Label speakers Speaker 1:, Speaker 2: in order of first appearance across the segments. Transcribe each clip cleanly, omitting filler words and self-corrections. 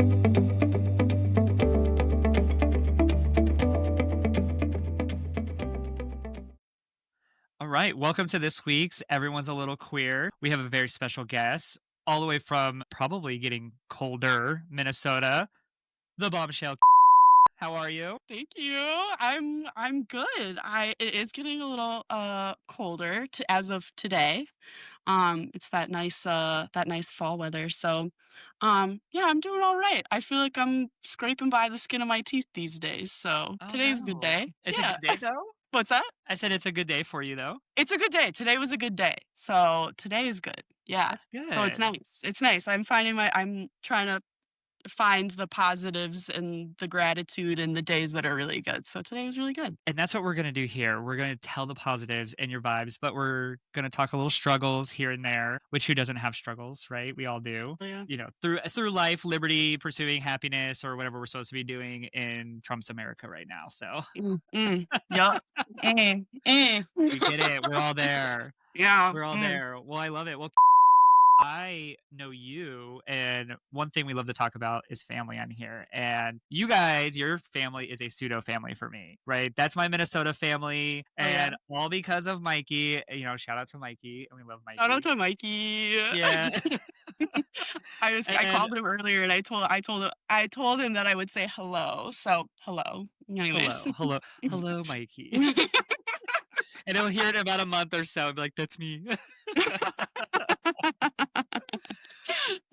Speaker 1: All right, welcome to this week's Everyone's a Little Queer. We have a very special guest, all the way from probably getting colder Minnesota, the bombshell. How are you?
Speaker 2: Thank you. I'm good. It is getting a little colder to as of today. It's that nice fall weather. So yeah, I'm doing all right. I feel like I'm scraping by the skin of my teeth these days. So
Speaker 1: Oh
Speaker 2: today's a good
Speaker 1: no.
Speaker 2: day.
Speaker 1: It's a
Speaker 2: Yeah.
Speaker 1: good day though?
Speaker 2: What's that?
Speaker 1: I said it's a good day for you though.
Speaker 2: It's a good day. Today was a good day. So today is good. Yeah.
Speaker 1: That's
Speaker 2: So it's
Speaker 1: good.
Speaker 2: nice. It's nice. I'm trying to find the positives and the gratitude in the days that are really good. So today was really good.
Speaker 1: And that's what we're going to do here. We're going to tell the positives and your vibes, but we're going to talk a little struggles here and there, which who doesn't have struggles, right? We all do.
Speaker 2: Yeah.
Speaker 1: You know, through life, liberty, pursuing happiness or whatever we're supposed to be doing in Trump's America right now. So
Speaker 2: Yup.
Speaker 1: we get it. We're all there.
Speaker 2: Yeah,
Speaker 1: We're all there. Well, I love it. Well, I know you, and one thing we love to talk about is family on here. And you guys, your family is a pseudo family for me, right? That's my Minnesota family,
Speaker 2: oh, yeah.
Speaker 1: and all because of Mikey. You know, shout out to Mikey, and we love
Speaker 2: Shout out
Speaker 1: Mikey.
Speaker 2: to Mikey.
Speaker 1: Yeah,
Speaker 2: I
Speaker 1: and
Speaker 2: called him earlier and I told him that I would say hello, so hello. Anyways.
Speaker 1: hello, Mikey. And he'll hear it in about a month or so. And be like, that's me.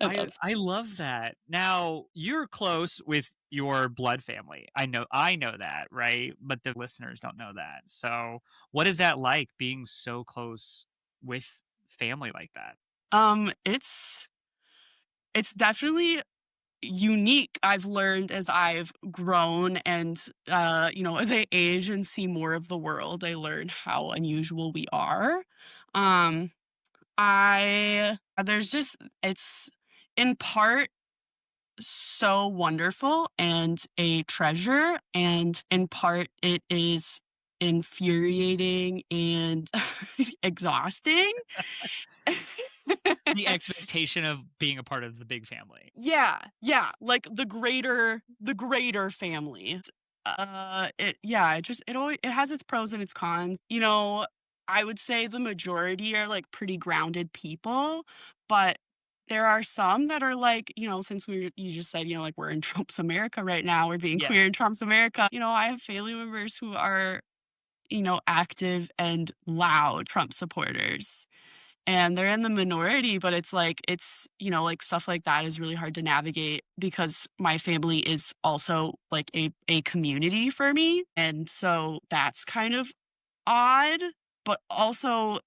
Speaker 2: I
Speaker 1: I
Speaker 2: love
Speaker 1: I love that. Now, you're close with your blood family. I know that, right? But the listeners don't know that. So, what is that like being so close with family like that?
Speaker 2: it's definitely unique. I've learned as I've grown and as I age and see more of the world, I learn how unusual we are. Um I there's just it's in part so wonderful and a treasure, and in part it is infuriating and exhausting.
Speaker 1: The expectation of being a part of the big family.
Speaker 2: Yeah, yeah, like the greater family. It has its pros and its cons. I would say the majority are like pretty grounded people, but there are some that are like, since you just said, like we're in Trump's America right now, we're being queer
Speaker 1: Yes.
Speaker 2: in Trump's America. I have family members who are, active and loud Trump supporters, and they're in the minority, but like stuff like that is really hard to navigate because my family is also like a community for me, and so that's kind of odd, but also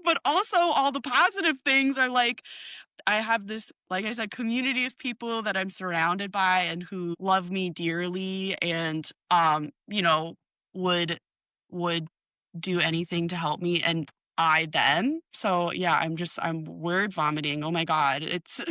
Speaker 2: but also all the positive things are like I have this, like I said, community of people that I'm surrounded by and who love me dearly and would would do anything to help me, and I them. So yeah, I'm word vomiting. Oh my God. It's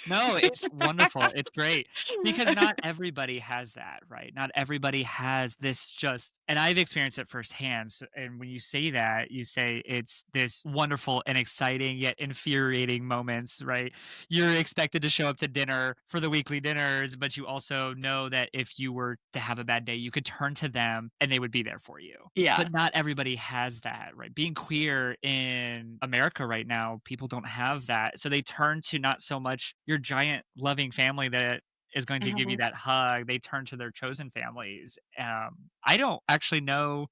Speaker 1: No, it's wonderful. It's great because not everybody has that, right? Not everybody has this just, and I've experienced it firsthand. And when you say that, you say it's this wonderful and exciting yet infuriating moments, right? You're expected to show up to dinner for the weekly dinners, but you also know that if you were to have a bad day, you could turn to them and they would be there for you.
Speaker 2: Yeah.
Speaker 1: But not everybody has that, right? Being queer in America right now, people don't have that. So they turn to not so much your giant loving family that is going to give you
Speaker 2: Mhm.
Speaker 1: that hug. They turn to their chosen families. I don't actually know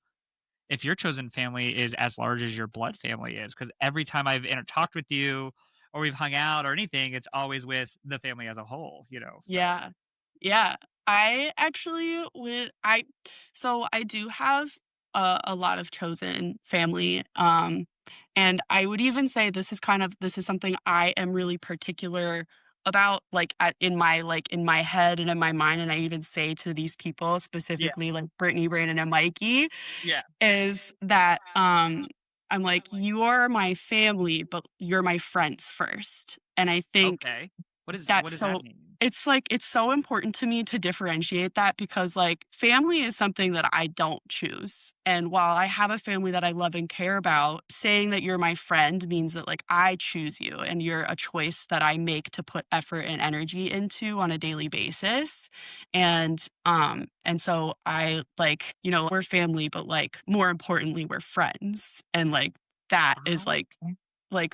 Speaker 1: if your chosen family is as large as your blood family is, because every time I've talked with you or we've hung out or anything, it's always with the family as a whole, you know? So,
Speaker 2: Yeah. Yeah. I actually would I so I do have a lot of chosen family. And I would even say this is something I am really particular about, like in my head and in my mind, and I even say to these people
Speaker 1: yeah.
Speaker 2: specifically like Brittany, Brandon, and Mikey,
Speaker 1: Yeah.
Speaker 2: is that I'm like, you are my family, but you're my friends first. And I think
Speaker 1: Okay. What
Speaker 2: that's
Speaker 1: does that
Speaker 2: so
Speaker 1: mean?
Speaker 2: It's like it's so important to me to differentiate that because, like, family is something that I don't choose, and while I have a family that I love and care about, saying that you're my friend means that, like, I choose you and you're a choice that I make to put effort and energy into on a daily basis, and so I, like, we're family, but, like, more importantly, we're friends, and, like, that is, like,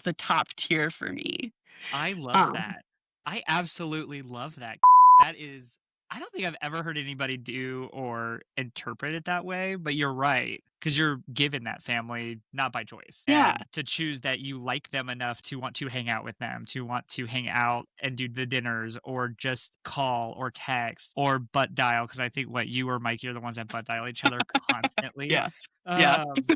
Speaker 2: the top tier for me.
Speaker 1: I love
Speaker 2: Um
Speaker 1: that. I absolutely love that. That is I don't think I've ever heard anybody do or interpret it that way, but you're right, because 'cause you're given that family not by choice,
Speaker 2: Yeah,
Speaker 1: and to choose that you like them enough to want to hang out with them, to want to hang out and do the dinners or just call or text or butt dial, because I think what you or Mikey are the ones that butt dial each other constantly.
Speaker 2: yeah, yeah.
Speaker 1: Um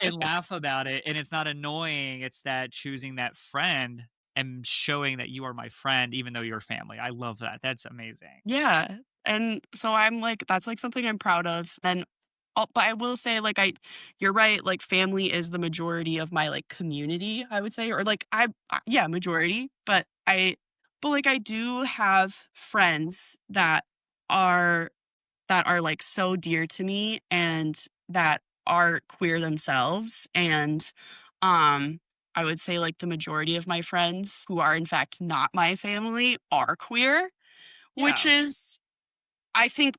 Speaker 1: and laugh about it, and it's not annoying, it's that choosing that friend and showing that you are my friend even though you're family. I love that, that's amazing.
Speaker 2: Yeah, and so I'm like that's, like, something I'm proud of, and but I will say, like, you're right, like, family is the majority of my, like, community, I would say, or, like, yeah, majority, like, I do have friends are that are, like, so dear to me and that are queer themselves, and, I would say, like, the majority of my friends who are, in fact, not my family are queer, which
Speaker 1: Yeah,
Speaker 2: is, I think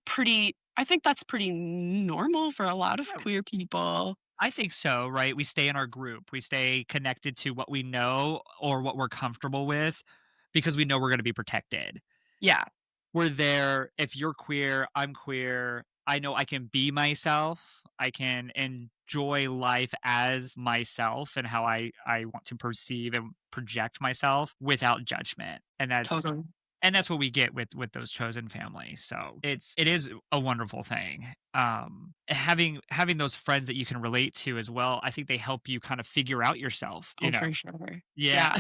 Speaker 2: that's pretty normal for a lot of
Speaker 1: yeah,
Speaker 2: queer people.
Speaker 1: I think so, right? We stay in our group, we stay connected to what we know or what we're comfortable with because we know we're gonna be protected.
Speaker 2: Yeah,
Speaker 1: We're there if you're queer, I'm queer, I know I can be myself, I can enjoy life as myself and how I want to perceive and project myself without judgment,
Speaker 2: totally.
Speaker 1: and that's what we get with those chosen families. So it is a wonderful thing. Having those friends that you can relate to as well, I think they help you kind of figure out yourself,
Speaker 2: Oh, for sure.
Speaker 1: Yeah.
Speaker 2: Yeah,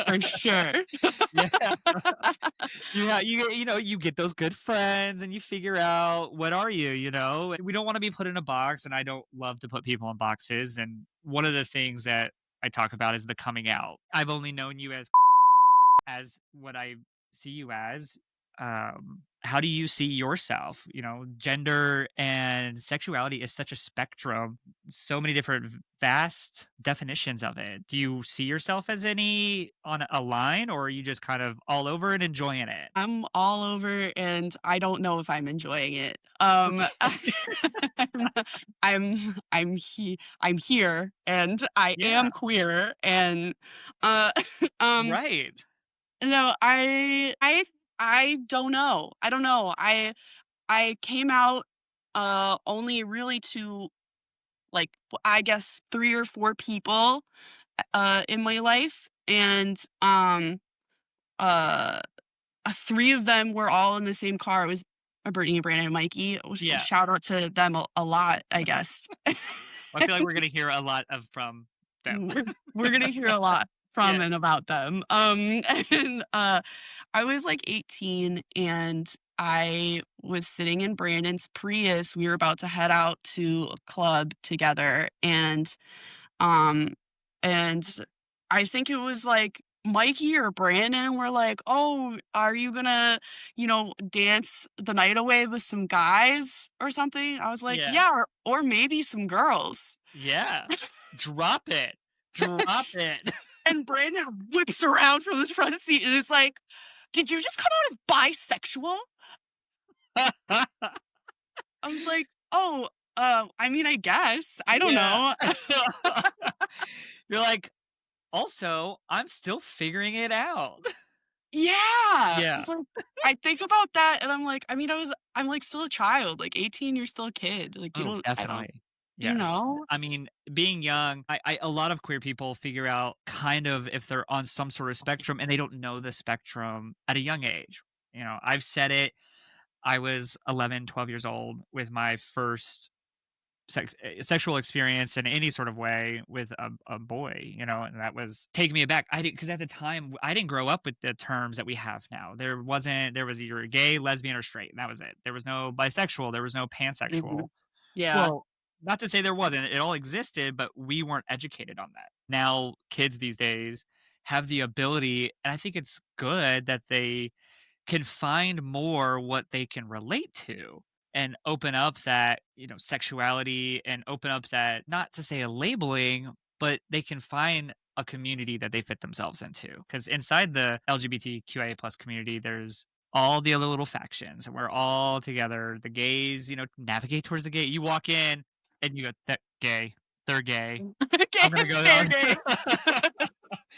Speaker 2: for sure.
Speaker 1: Yeah. Yeah, you get those good friends and you figure out what are you? We don't want to be put in a box, and I don't love to put people in boxes. And one of the things that I talk about is the coming out. I've only known you as what I see you as. How do you see yourself? Gender and sexuality is such a spectrum, so many different vast definitions of it. Do you see yourself as any on a line, or are you just kind of all over and enjoying it?
Speaker 2: I'm all over, and I don't know if I'm enjoying it.
Speaker 1: Okay.
Speaker 2: I'm I'm here, and I
Speaker 1: Yeah,
Speaker 2: am queer, and, uh, um,
Speaker 1: right.
Speaker 2: no, I don't know. I don't know. I came out, only really to, like, I guess 3 or 4 people, in my life, and, uh 3 of them were all in the same car. It was Brittany, Brandon, and Mikey.
Speaker 1: Yeah.
Speaker 2: Shout out to them a lot, I guess.
Speaker 1: I feel like we're gonna hear a lot of from them.
Speaker 2: We're gonna hear a lot
Speaker 1: Yeah,
Speaker 2: from and about them. And, I was, like, 18, and I was sitting in Brandon's Prius. We were about to head out to a club together, um, and I think it was like Mikey or Brandon were like, "Oh, are you gonna, dance the night away with some guys or something?" I was like,
Speaker 1: yeah,
Speaker 2: "Yeah, or maybe some girls."
Speaker 1: yeah. Drop it. Drop it.
Speaker 2: And Brandon whips around from his front seat and is like, "Did you just come out as bisexual?" I was like, "Oh, I mean, I guess. I don't
Speaker 1: Yeah.
Speaker 2: know."
Speaker 1: You're like, "Also, I'm still figuring it out."
Speaker 2: Yeah.
Speaker 1: Yeah.
Speaker 2: It's like, I think about that and I'm like, I mean, I'm, like, still a child, like, 18, you're still a kid, like,
Speaker 1: Oh,
Speaker 2: I don't
Speaker 1: definitely.
Speaker 2: you
Speaker 1: Yes.
Speaker 2: know?
Speaker 1: I mean, being young, a lot of queer people figure out kind of if they're on some sort of spectrum, and they don't know the spectrum at a young age. I've said it. I was 11, 12 years old with my first sexual experience in any sort of way with a boy, and that was taking me aback. I didn't because at the time I didn't grow up with the terms that we have now. There was either gay, lesbian, or straight, and that was it. There was no bisexual, there was no pansexual.
Speaker 2: Mhm. Yeah.
Speaker 1: Well, not to say there wasn't. It all existed, but we weren't educated on that. Now kids these days have the ability, and I think it's good that they can find more what they can relate to and open up that, sexuality and open up that, not to say a labeling, but they can find a community that they fit themselves into. Because inside the LGBTQIA plus community, there's all the other little factions and we're all together. The gays, navigate towards the gay. You walk in and you go, that gay, they're gay.
Speaker 2: Okay,
Speaker 1: I'm gonna go
Speaker 2: they're
Speaker 1: down.
Speaker 2: gay.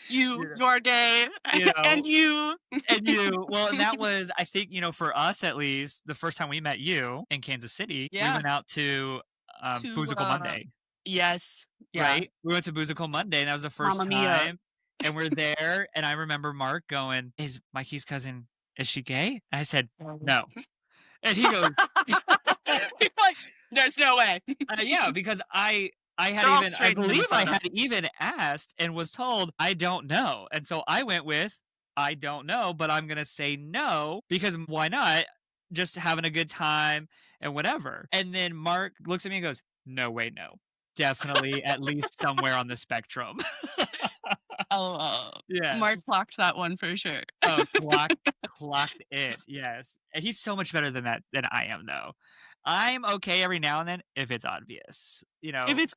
Speaker 1: you know,
Speaker 2: You're gay,
Speaker 1: you
Speaker 2: and
Speaker 1: know,
Speaker 2: you.
Speaker 1: and you well, and that was, I think, for us at least, the first time we met you in Kansas City, we
Speaker 2: Yeah,
Speaker 1: went out to,
Speaker 2: to,
Speaker 1: Boozical Monday,
Speaker 2: yes, yeah,
Speaker 1: right? We went to Boozical Monday, and that was the first
Speaker 2: Mamma Mia.
Speaker 1: time, and we're there, and I remember Mark going, "Is Mikey's cousin, is she gay?" And I said, "No." And he goes,
Speaker 2: You're like, "There's no way."
Speaker 1: Yeah, because I had
Speaker 2: They're all
Speaker 1: even I
Speaker 2: straight
Speaker 1: believe I
Speaker 2: Minnesota.
Speaker 1: had even asked and was told, "I don't know." And so I went with, "I don't know, but I'm gonna say no because why not? Just having a good time and whatever." And then Mark looks at me and goes, "No way, no. Definitely at least somewhere on the spectrum."
Speaker 2: Oh, Mark
Speaker 1: Yes.
Speaker 2: clocked that one for sure.
Speaker 1: Oh, clocked it, yes. And he's so much better than that than I am, though. I'm okay every now and then if it's obvious,
Speaker 2: If it's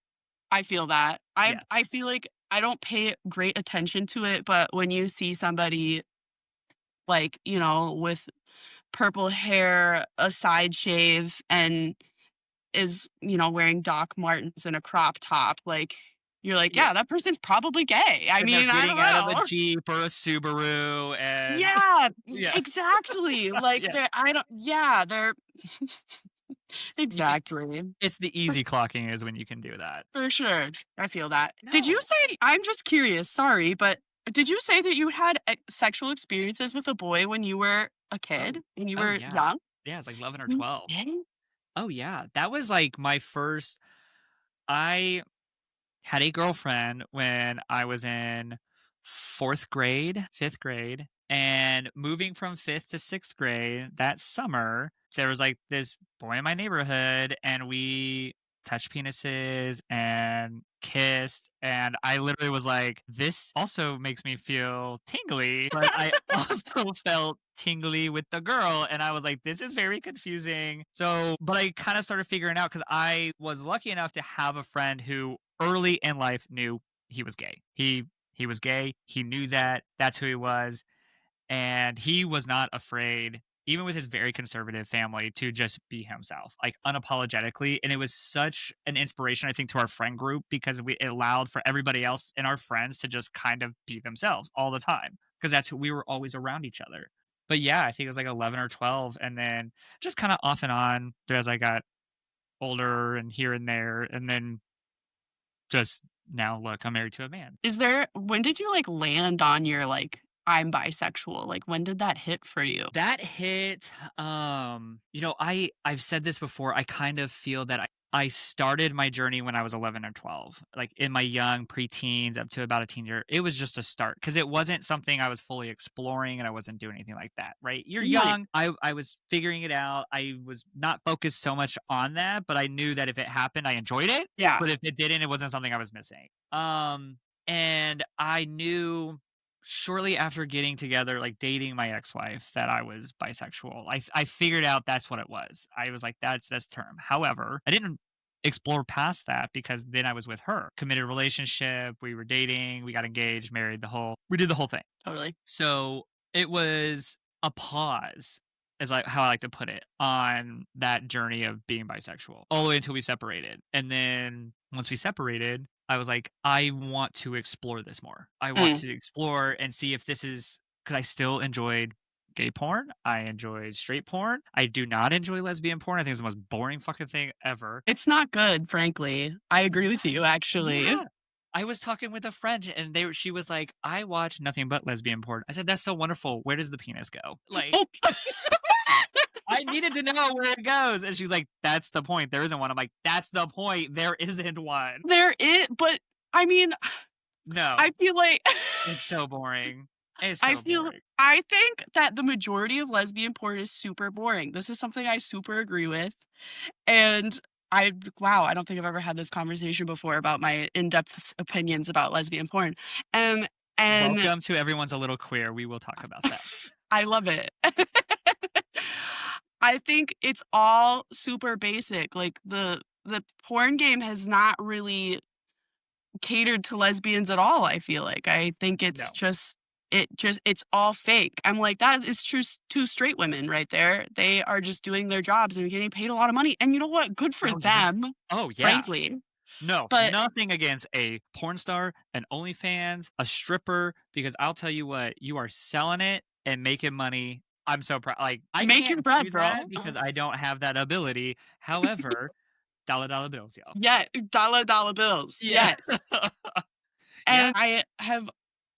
Speaker 2: I feel that.
Speaker 1: Yeah.
Speaker 2: I feel like I don't pay great attention to it, but when you see somebody, like, with purple hair, a side shave, and is, wearing Doc Martens and a crop top, like, you're like,
Speaker 1: Yeah.
Speaker 2: "Yeah, that person's probably gay." I
Speaker 1: And they're
Speaker 2: mean, I don't
Speaker 1: getting out of a
Speaker 2: know.
Speaker 1: Jeep or a Subaru and
Speaker 2: Yeah,
Speaker 1: yeah.
Speaker 2: exactly. Like,
Speaker 1: Yeah.
Speaker 2: they're
Speaker 1: You get
Speaker 2: exactly.
Speaker 1: it's the easy clocking is when you can do that.
Speaker 2: For sure. I feel that. Did you
Speaker 1: No.
Speaker 2: say I'm just curious, sorry, but did you say that you had sexual experiences with a boy when you were a
Speaker 1: Oh.
Speaker 2: kid? When you
Speaker 1: Oh,
Speaker 2: were
Speaker 1: yeah.
Speaker 2: young?
Speaker 1: Yeah, it's like 11 or
Speaker 2: No
Speaker 1: 12.
Speaker 2: kidding?
Speaker 1: Oh, yeah. That was, like, my first I had a girlfriend when I was in 4th grade, 5th grade, and moving from 5th to 6th grade that summer, there was, like, this boy in my neighborhood, and we touched penises and kissed, and I literally was like, "This also makes me feel tingly," but I also felt tingly with the girl, and I was like, "This is very confusing." So but I kinda started figuring out because I was lucky enough to have a friend who early in life knew he was gay. He was gay, he knew that, that's who he was, and he was not afraid, even with his very conservative family, to just be himself, like, unapologetically, and it was such an inspiration, I think, to our friend group because it allowed for everybody else and our friends to just kind of be themselves all the time because that's who we were always around each other. But, yeah, I think it was, like, 11 or 12, and then just kinda off and on as I got older and here and there, and then just now, look, I'm married to a man.
Speaker 2: When did you, like, land on your, like, "I'm bisexual"? Like, when did that hit for you?
Speaker 1: That hit, I've said this before, I kind of feel that I started my journey when I was 11 or 12, like, in my young preteens up to about a teen year. It was just a start because it wasn't something I was fully exploring, and I wasn't doing anything like that, right? You're
Speaker 2: Right.
Speaker 1: young, I was figuring it out, I was not focused so much on that, but I knew that if it happened, I enjoyed it,
Speaker 2: Yeah.
Speaker 1: but if it didn't, it wasn't something I was missing. And I knew shortly after getting together, like dating my ex-wife, that I was bisexual. I figured out that's what it was. I was like, that's this term. However, I didn't explore past that because then I was with her. Committed relationship, we were dating, we got engaged, married, we did the whole thing.
Speaker 2: Totally.
Speaker 1: So it was a pause, is like how I like to put it, on that journey of being bisexual, all the way until we separated. And then once we separated, I was like, I want to explore this more. I want
Speaker 2: Mm.
Speaker 1: to explore and see if this is because I still enjoyed gay porn. I enjoyed straight porn. I do not enjoy lesbian porn. I think it's the most boring fucking thing ever.
Speaker 2: It's not good, frankly. I agree with you, actually.
Speaker 1: Yeah. I was talking with a friend and she was like, "I watch nothing but lesbian porn." I said, "That's so wonderful. Where does the penis go?" Like, I needed to know where it goes. And she's like, "That's the point. There isn't one." I'm like, "That's the point. There isn't one."
Speaker 2: But, I mean, I
Speaker 1: No.
Speaker 2: feel like
Speaker 1: It's so boring. It's so boring.
Speaker 2: I think that the majority of lesbian porn is super boring. This is something I super agree with, and wow, I don't think I've ever had this conversation before about my in-depth opinions about lesbian porn, and
Speaker 1: Welcome to Everyone's a Little Queer. We will talk about that.
Speaker 2: I love it. I think it's all super basic, like, the porn game has not really catered to lesbians at all, I feel like. I think it's
Speaker 1: No.
Speaker 2: just it's all fake. I'm like, "That is true 2 straight women right there. They are just doing their jobs and getting paid a lot of money," and you know what? Good for
Speaker 1: Oh, yeah.
Speaker 2: them,
Speaker 1: Oh, yeah.
Speaker 2: frankly,
Speaker 1: No,
Speaker 2: but
Speaker 1: nothing against a porn star, an OnlyFans, a stripper, because I'll tell you what, you are selling it and making money. I'm so proud. Like, I
Speaker 2: make your
Speaker 1: can't
Speaker 2: bread,
Speaker 1: do that
Speaker 2: bro.
Speaker 1: because I don't have that ability. However, dollar bills, y'all.
Speaker 2: Yeah, dollar bills,
Speaker 1: Yeah.
Speaker 2: yes.
Speaker 1: Yeah.
Speaker 2: And I have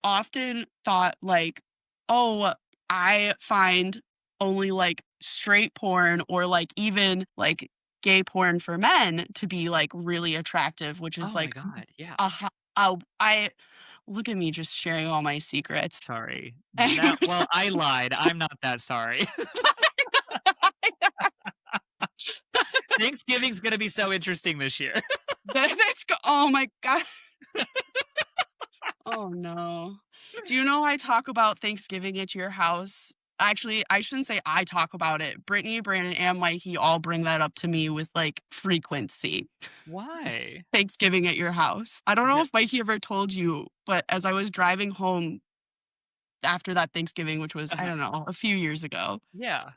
Speaker 2: often thought like, "Oh, I find only, like, straight porn or, like, even, like, gay porn for men to be, like, really attractive," which is
Speaker 1: Oh my
Speaker 2: like
Speaker 1: god, yeah.
Speaker 2: a ho I look at me just sharing all my secrets.
Speaker 1: Sorry.
Speaker 2: And
Speaker 1: That well, I lied. I'm not that sorry. Thanksgiving's gonna be so interesting this year.
Speaker 2: that's go oh my god. Oh, no. Do you know I talk about Thanksgiving at your house? Actually, I shouldn't say I talk about it. Brittany, Brandon, and Mikey all bring that up to me with, like, frequency.
Speaker 1: Why?
Speaker 2: Thanksgiving at your house. I don't know
Speaker 1: The
Speaker 2: if Mikey ever told you, but as I was driving home after that Thanksgiving, which was, I
Speaker 1: uh-huh.
Speaker 2: don't know, a few years ago,
Speaker 1: Yeah.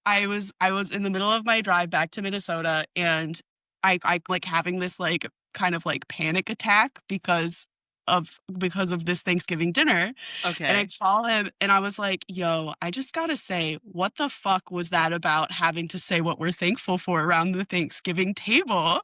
Speaker 2: I was in the middle of my drive back to Minnesota, and like, having this, like, kind of, like, panic attack because of this Thanksgiving dinner, and I
Speaker 1: Okay.
Speaker 2: call him, and I was like, "Yo, I just gotta say, what the fuck was that about having to say what we're thankful for around the Thanksgiving table?"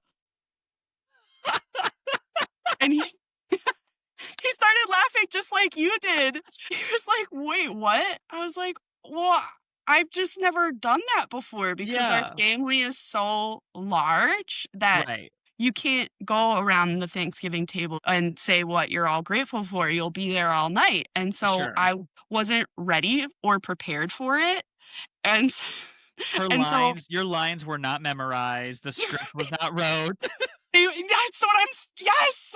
Speaker 2: And he started laughing just like you did. He was like, "Wait, what?" I was like, "Well, I've just never done that before because our
Speaker 1: Yeah.
Speaker 2: family is so large that
Speaker 1: Right.
Speaker 2: you can't go around the Thanksgiving table and say what you're all grateful for. You'll be there all night." And so
Speaker 1: Sure.
Speaker 2: I wasn't ready or prepared for it. And
Speaker 1: Her
Speaker 2: and so
Speaker 1: lines your lines were not memorized, the script was not wrote.
Speaker 2: That's what yes!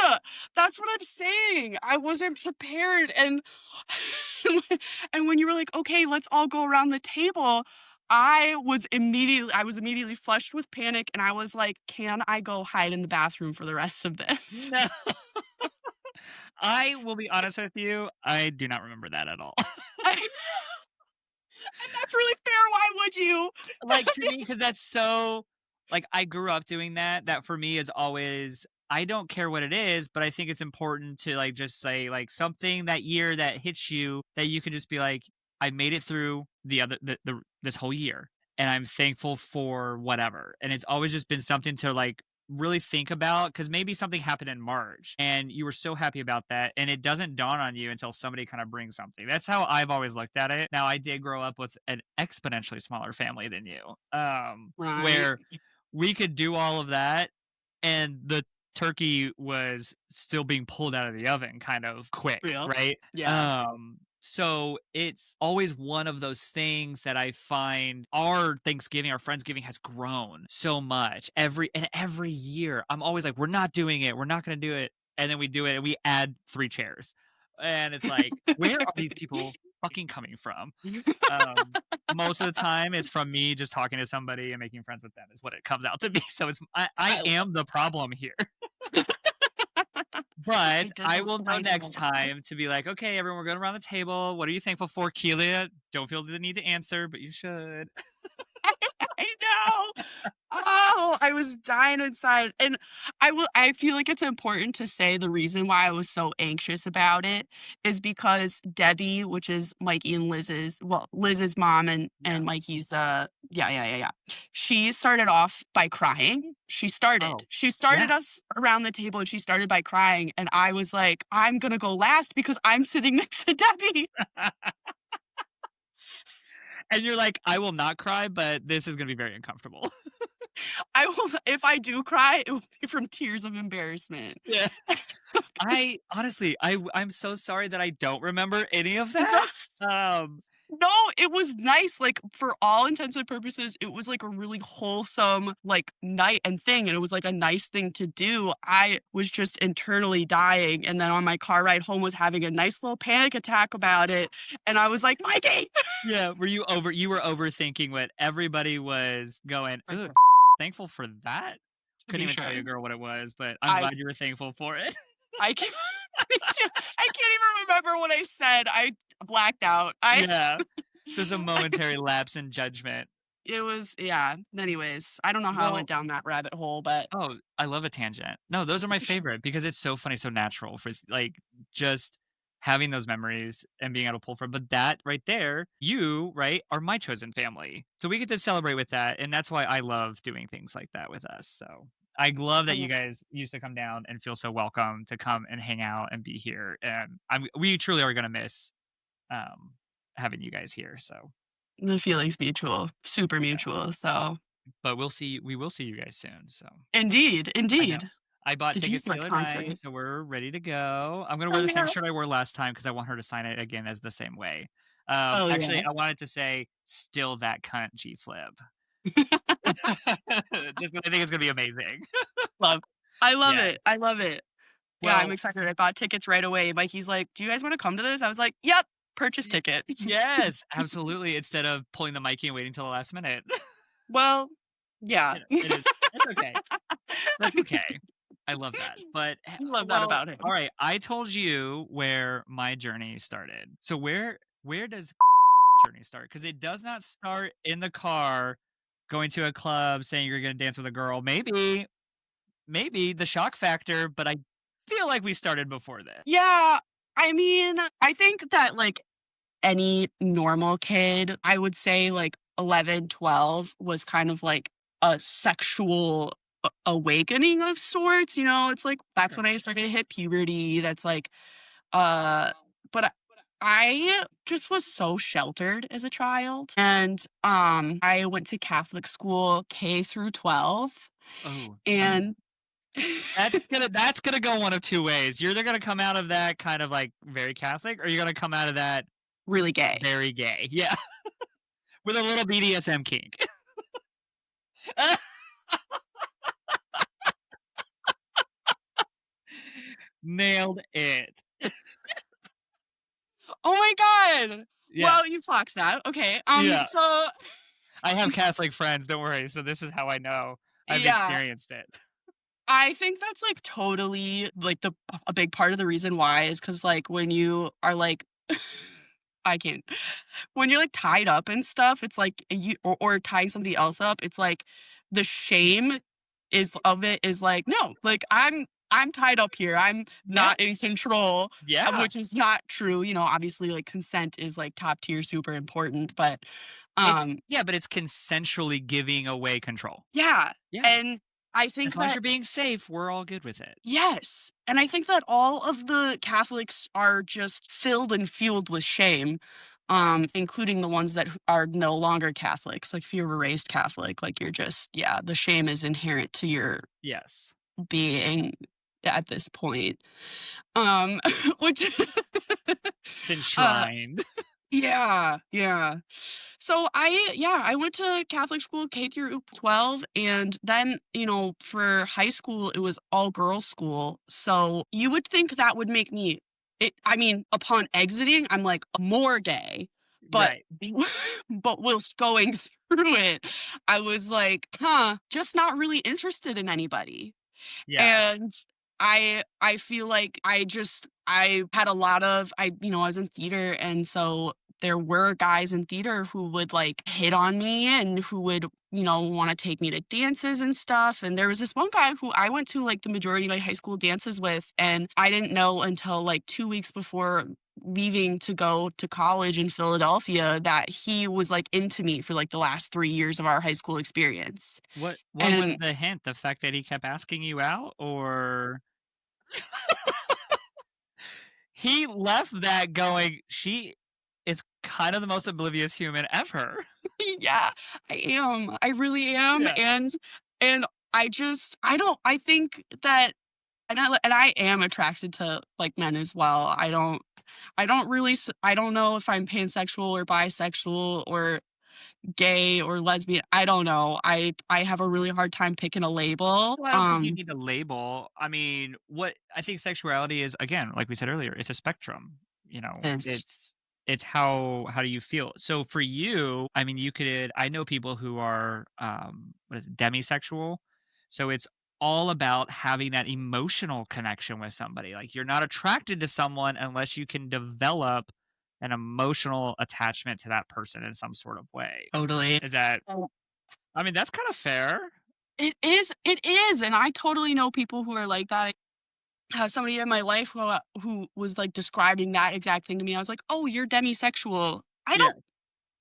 Speaker 2: That's what I'm saying. I wasn't prepared, and and when you were like, "Okay, let's all go around the table," I was immediately flushed with panic, and I was like, "Can I go hide in the bathroom for the rest of this?"
Speaker 1: No. I will be honest with you, I do not remember that at all.
Speaker 2: And that's really fair, why would you?
Speaker 1: Like, to me, because that's so like, I grew up doing that. That for me is always I don't care what it is, but I think it's important to, like, just say, like, something that year that hits you that you can just be like, "I made it through the this whole year, and I'm thankful for whatever." And it's always just been something to, like, really think about because maybe something happened in March, and you were so happy about that, and it doesn't dawn on you until somebody kinda brings something. That's how I've always looked at it. Now, I did grow up with an exponentially smaller family than you,
Speaker 2: Right.
Speaker 1: where we could do all of that, and the turkey was still being pulled out of the oven kind of quick,
Speaker 2: Real.
Speaker 1: right?
Speaker 2: Yeah.
Speaker 1: So it's always one of those things that I find our Thanksgiving, our Friendsgiving has grown so much every year. I'm always like, we're not doing it. We're not going to do it. And then we do it and we add 3 chairs. And it's like, where are these people fucking coming from? Um, Most of the time, it's from me just talking to somebody and making friends with them is what it comes out to be. So I
Speaker 2: I
Speaker 1: am the problem here. But
Speaker 2: I did
Speaker 1: I
Speaker 2: this
Speaker 1: will
Speaker 2: to
Speaker 1: know next
Speaker 2: myself.
Speaker 1: time to be like, "Okay, everyone, we're going around the table. What are you thankful for?" Kelia, don't feel the need to answer, but you should.
Speaker 2: I know. Oh, I was dying inside, and I feel like it's important to say the reason why I was so anxious about it is because Debbie, which is Mikey and Liz's mom and
Speaker 1: Yeah.
Speaker 2: Mikey's, yeah. She started off by crying. She started.
Speaker 1: Oh,
Speaker 2: She
Speaker 1: yeah.
Speaker 2: started us around the table, and she started by crying, and I was like, "I'm gonna go last because I'm sitting next to Debbie."
Speaker 1: And you're like, "I will not cry, but this is gonna be very uncomfortable."
Speaker 2: I will if I do cry, it will be from tears of embarrassment.
Speaker 1: Yeah. I honestly, I'm so sorry that I don't remember any of
Speaker 2: No.
Speaker 1: that. Um,
Speaker 2: No, it was nice, like, for all intents and purposes, it was, like, a really wholesome, like, night and thing, and it was, like, a nice thing to do. I was just internally dying, and then on my car ride home was having a nice little panic attack about it, and I was like, "Mikey!"
Speaker 1: Yeah, you were overthinking what everybody was going,
Speaker 2: For
Speaker 1: "Ooh,
Speaker 2: sure,
Speaker 1: thankful for that?"
Speaker 2: to
Speaker 1: Couldn't
Speaker 2: be
Speaker 1: even tell
Speaker 2: sure.
Speaker 1: you, girl, what it was, but I'm
Speaker 2: I
Speaker 1: glad you were thankful for it.
Speaker 2: I can't I can't even remember what I said. I blacked out. I
Speaker 1: Yeah, just a momentary lapse in judgment.
Speaker 2: It was yeah. Anyways, I don't know how I
Speaker 1: Well,
Speaker 2: went down that rabbit hole, but
Speaker 1: oh, I love a tangent. No, those are my favorite because it's so funny, so natural for, like, just having those memories and being able to pull from but that right there, you, right, are my chosen family. So we get to celebrate with that, and that's why I love doing things like that with us, so I love that you guys used to come down and feel so welcome to come and hang out and be here, and we truly are gonna miss, um, having you guys here, so,
Speaker 2: the feeling's mutual, super
Speaker 1: yeah.
Speaker 2: mutual, so
Speaker 1: But we will see you guys soon, so
Speaker 2: indeed,
Speaker 1: I know.
Speaker 2: indeed.
Speaker 1: I bought
Speaker 2: The
Speaker 1: tickets the
Speaker 2: G-Slick
Speaker 1: other night,
Speaker 2: concert.
Speaker 1: so we're ready to go. I'm gonna wear
Speaker 2: Oh,
Speaker 1: the same
Speaker 2: yeah.
Speaker 1: shirt I wore last time because I want her to sign it again as the same way.
Speaker 2: Oh,
Speaker 1: Actually,
Speaker 2: yeah.
Speaker 1: I wanted to say, "Still that cunt G Flip." Just 'cause I think it's gonna be amazing.
Speaker 2: Love. I love
Speaker 1: Yes.
Speaker 2: it, I love it. Yeah, I'm
Speaker 1: Well,
Speaker 2: excited. I bought tickets right away. Mikey's like, "Do you guys wanna come to this?" I was like, "Yep, purchase
Speaker 1: y
Speaker 2: ticket."
Speaker 1: yes, absolutely, instead of pulling the Mikey and waiting till the last minute.
Speaker 2: Well, yeah.
Speaker 1: You know, it is it's okay. That's okay. I love that. But,
Speaker 2: Love that
Speaker 1: well,
Speaker 2: about him.
Speaker 1: alright, I told you where my journey started. So where does journey start? Because it does not start in the car going to a club saying you're gonna dance with a girl. Maybe the shock factor, but I feel like we started before this.
Speaker 2: Yeah, I mean, I think that, like, any normal kid, I would say, like, 11, 12 was kind of like a sexual awakening of sorts, you know? It's like that's
Speaker 1: Sure.
Speaker 2: when I started to hit puberty. That's like, uh, but I just was so sheltered as a child, and I went to Catholic school K through 12,
Speaker 1: Oh,
Speaker 2: and
Speaker 1: that's gonna go one of 2 ways. You're either gonna come out of that kind of, like, very Catholic, or you're gonna come out of that
Speaker 2: really gay.
Speaker 1: very gay. Yeah, with a little BDSM kink. Nailed it.
Speaker 2: Oh my god!
Speaker 1: Yeah,
Speaker 2: Well, you talked that. Okay.
Speaker 1: yeah.
Speaker 2: So
Speaker 1: I have Catholic friends, don't worry, so this is how I know. I've
Speaker 2: yeah,
Speaker 1: experienced it.
Speaker 2: I think that's, like, totally, like, a big part of the reason why is because like, when you are, like I can't when you're, like, tied up and stuff, it's like you or tying somebody else up, it's like the shame is of it is like, "No, like, I'm tied up here, I'm
Speaker 1: Yeah,
Speaker 2: not in control,"
Speaker 1: yeah.
Speaker 2: which is not true, you know, obviously, like, consent is, like, top tier, super important, but,
Speaker 1: It's
Speaker 2: um
Speaker 1: yeah, but it's consensually giving away control.
Speaker 2: yeah,
Speaker 1: Yeah.
Speaker 2: and I
Speaker 1: As
Speaker 2: think
Speaker 1: long as
Speaker 2: that
Speaker 1: you're being safe, we're all good with it.
Speaker 2: yes, and I think that all of the Catholics are just filled and fueled with shame, including the ones that are no longer Catholics. Like, if you were raised Catholic, like, you're just yeah, the shame is inherent to your
Speaker 1: Yes.
Speaker 2: being at this point. Which
Speaker 1: It's
Speaker 2: uh,
Speaker 1: enshrined.
Speaker 2: yeah, yeah. So I went to Catholic school K through 12 and then, you know, for high school it was all girls school. So you would think that would make me I mean, upon exiting, I'm like more gay. But
Speaker 1: Right.
Speaker 2: but whilst going through it, I was like, huh, just not really interested in anybody.
Speaker 1: Yeah.
Speaker 2: And I feel like I had a lot of you know, I was in theater and so there were guys in theater who would like hit on me and who would, you know, want to take me to dances and stuff. And there was this one guy who I went to like the majority of my high school dances with and I didn't know until like 2 weeks before leaving to go to college in Philadelphia that he was like into me for like the last 3 years of our high school experience.
Speaker 1: What was
Speaker 2: And
Speaker 1: the hint? The fact that he kept asking you out, or he left that going, "She is kind of the most oblivious human ever."
Speaker 2: yeah, I am. I really am,
Speaker 1: Yeah.
Speaker 2: and I just I don't I think that and I am attracted to, like, men as well. I don't really I don't know if I'm pansexual or bisexual or gay or lesbian. I don't know. I have a really hard time picking a label.
Speaker 1: Well, I don't think you need a label. I mean, what I think sexuality is, again, like we said earlier, it's a spectrum. You know,
Speaker 2: Is
Speaker 1: it's how do you feel? So for you, I mean, you could. I know people who are what is it, demisexual. So it's all about having that emotional connection with somebody. Like you're not attracted to someone unless you can develop an emotional attachment to that person in some sort of way.
Speaker 2: totally.
Speaker 1: Is that? I mean, that's kind of fair.
Speaker 2: It is, and I totally know people who are like that. I have somebody in my life who was, like, describing that exact thing to me. I was like, "Oh, you're demisexual."
Speaker 1: Yeah.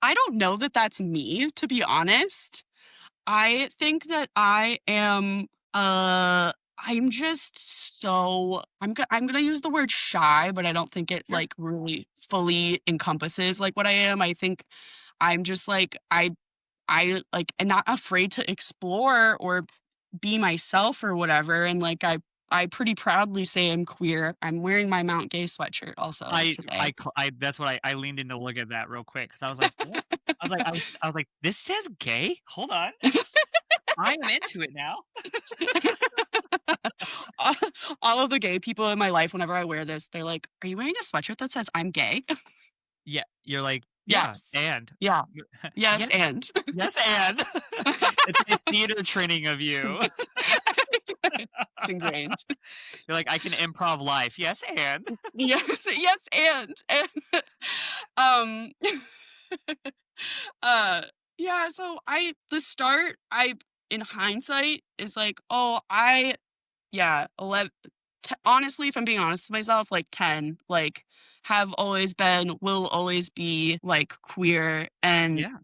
Speaker 2: I don't know that that's me, to be honest. I think that I am, I'm just so I'm gonna use the word shy, but I don't think it,
Speaker 1: Sure.
Speaker 2: like, really fully encompasses, like, what I am. I think I'm just, like, like, am not afraid to explore or be myself or whatever, and, like, I pretty proudly say I'm queer. I'm wearing my Mount Gay sweatshirt also today.
Speaker 1: I that's what I leaned in to look at that real quick because I was like, "What?" I was like, "This says gay? Hold on. I am into it now."
Speaker 2: all all of the gay people in my life, whenever I wear this, they're like, "Are you wearing a sweatshirt that says I'm gay?"
Speaker 1: Yeah, you're like, "Yeah,
Speaker 2: Yes.
Speaker 1: and."
Speaker 2: Yeah.
Speaker 1: You're
Speaker 2: Yes,
Speaker 1: "Yes,
Speaker 2: and.
Speaker 1: yes, and." It's a theater training of you.
Speaker 2: It's ingrained.
Speaker 1: You're like, "I can improv life." "Yes, and."
Speaker 2: Yes, yes, and um, uh, yeah, so the start, in hindsight, is like, "Oh, yeah, 11 honestly, if I'm being honest with myself, like 10, like, have always been, will always be, like, queer, and,
Speaker 1: Yeah,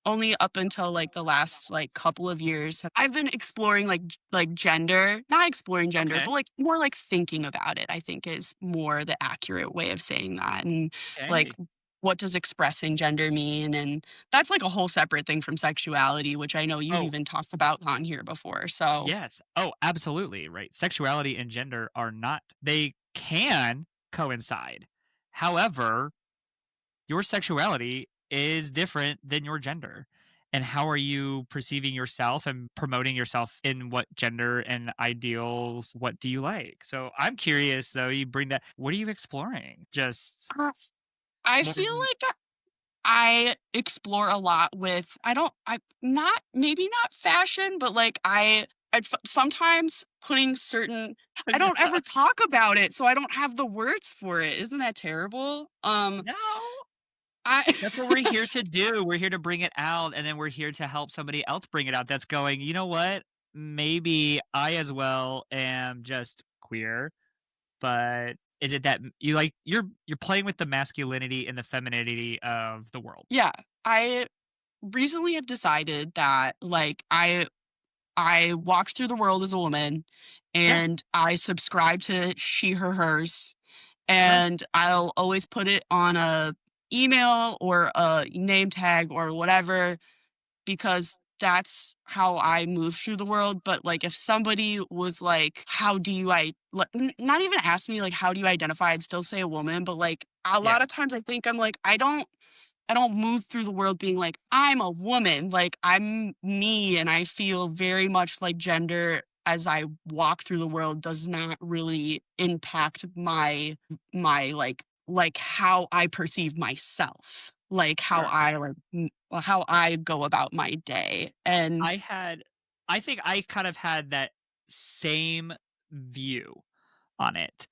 Speaker 2: only up until, like, the last, like, couple of years, I've been exploring, like, gender, not exploring gender,
Speaker 1: okay,
Speaker 2: but, like, more, like, thinking about it, I think is more the accurate way of saying that, and, like,
Speaker 1: okay.
Speaker 2: what does expressing gender mean, and that's, like, a whole separate thing from sexuality, which I know you've
Speaker 1: Oh,
Speaker 2: even tossed about on here before, so
Speaker 1: yes. Oh, absolutely, right. Sexuality and gender are not they can coincide. However, your sexuality is different than your gender. And how are you perceiving yourself and promoting yourself in what gender and ideals? What do you like? So I'm curious though, you bring that, what are you exploring? Just
Speaker 2: Uh, I
Speaker 1: more,
Speaker 2: feel like I explore a lot with I don't I not maybe not fashion, but, like, sometimes putting certain I don't ever talk about it, so I don't have the words for it. Isn't that terrible?
Speaker 1: no,
Speaker 2: I
Speaker 1: that's what we're here to do. We're here to bring it out. And then we're here to help somebody else bring it out. That's going, you know what? Maybe I as well am just queer. But is it that you like you're playing with the masculinity and the femininity of the world?
Speaker 2: yeah, I recently have decided that, like, I walk through the world as a woman,
Speaker 1: Yeah,
Speaker 2: and I subscribe to she, her, hers,
Speaker 1: right.
Speaker 2: and I'll always put it on a email or a name tag or whatever because that's how I move through the world. But like, if somebody was like, "How do you not even ask me like, how do you identify?" I'd still say a woman. But like, a
Speaker 1: Yeah,
Speaker 2: lot of times, I think I'm like, I don't move through the world being like, I'm a woman. Like, I'm me, and I feel very much like gender as I walk through the world does not really impact my how I perceive myself, like how
Speaker 1: sure.
Speaker 2: how I go about my day. And
Speaker 1: I had I think I kind of had that same view on it,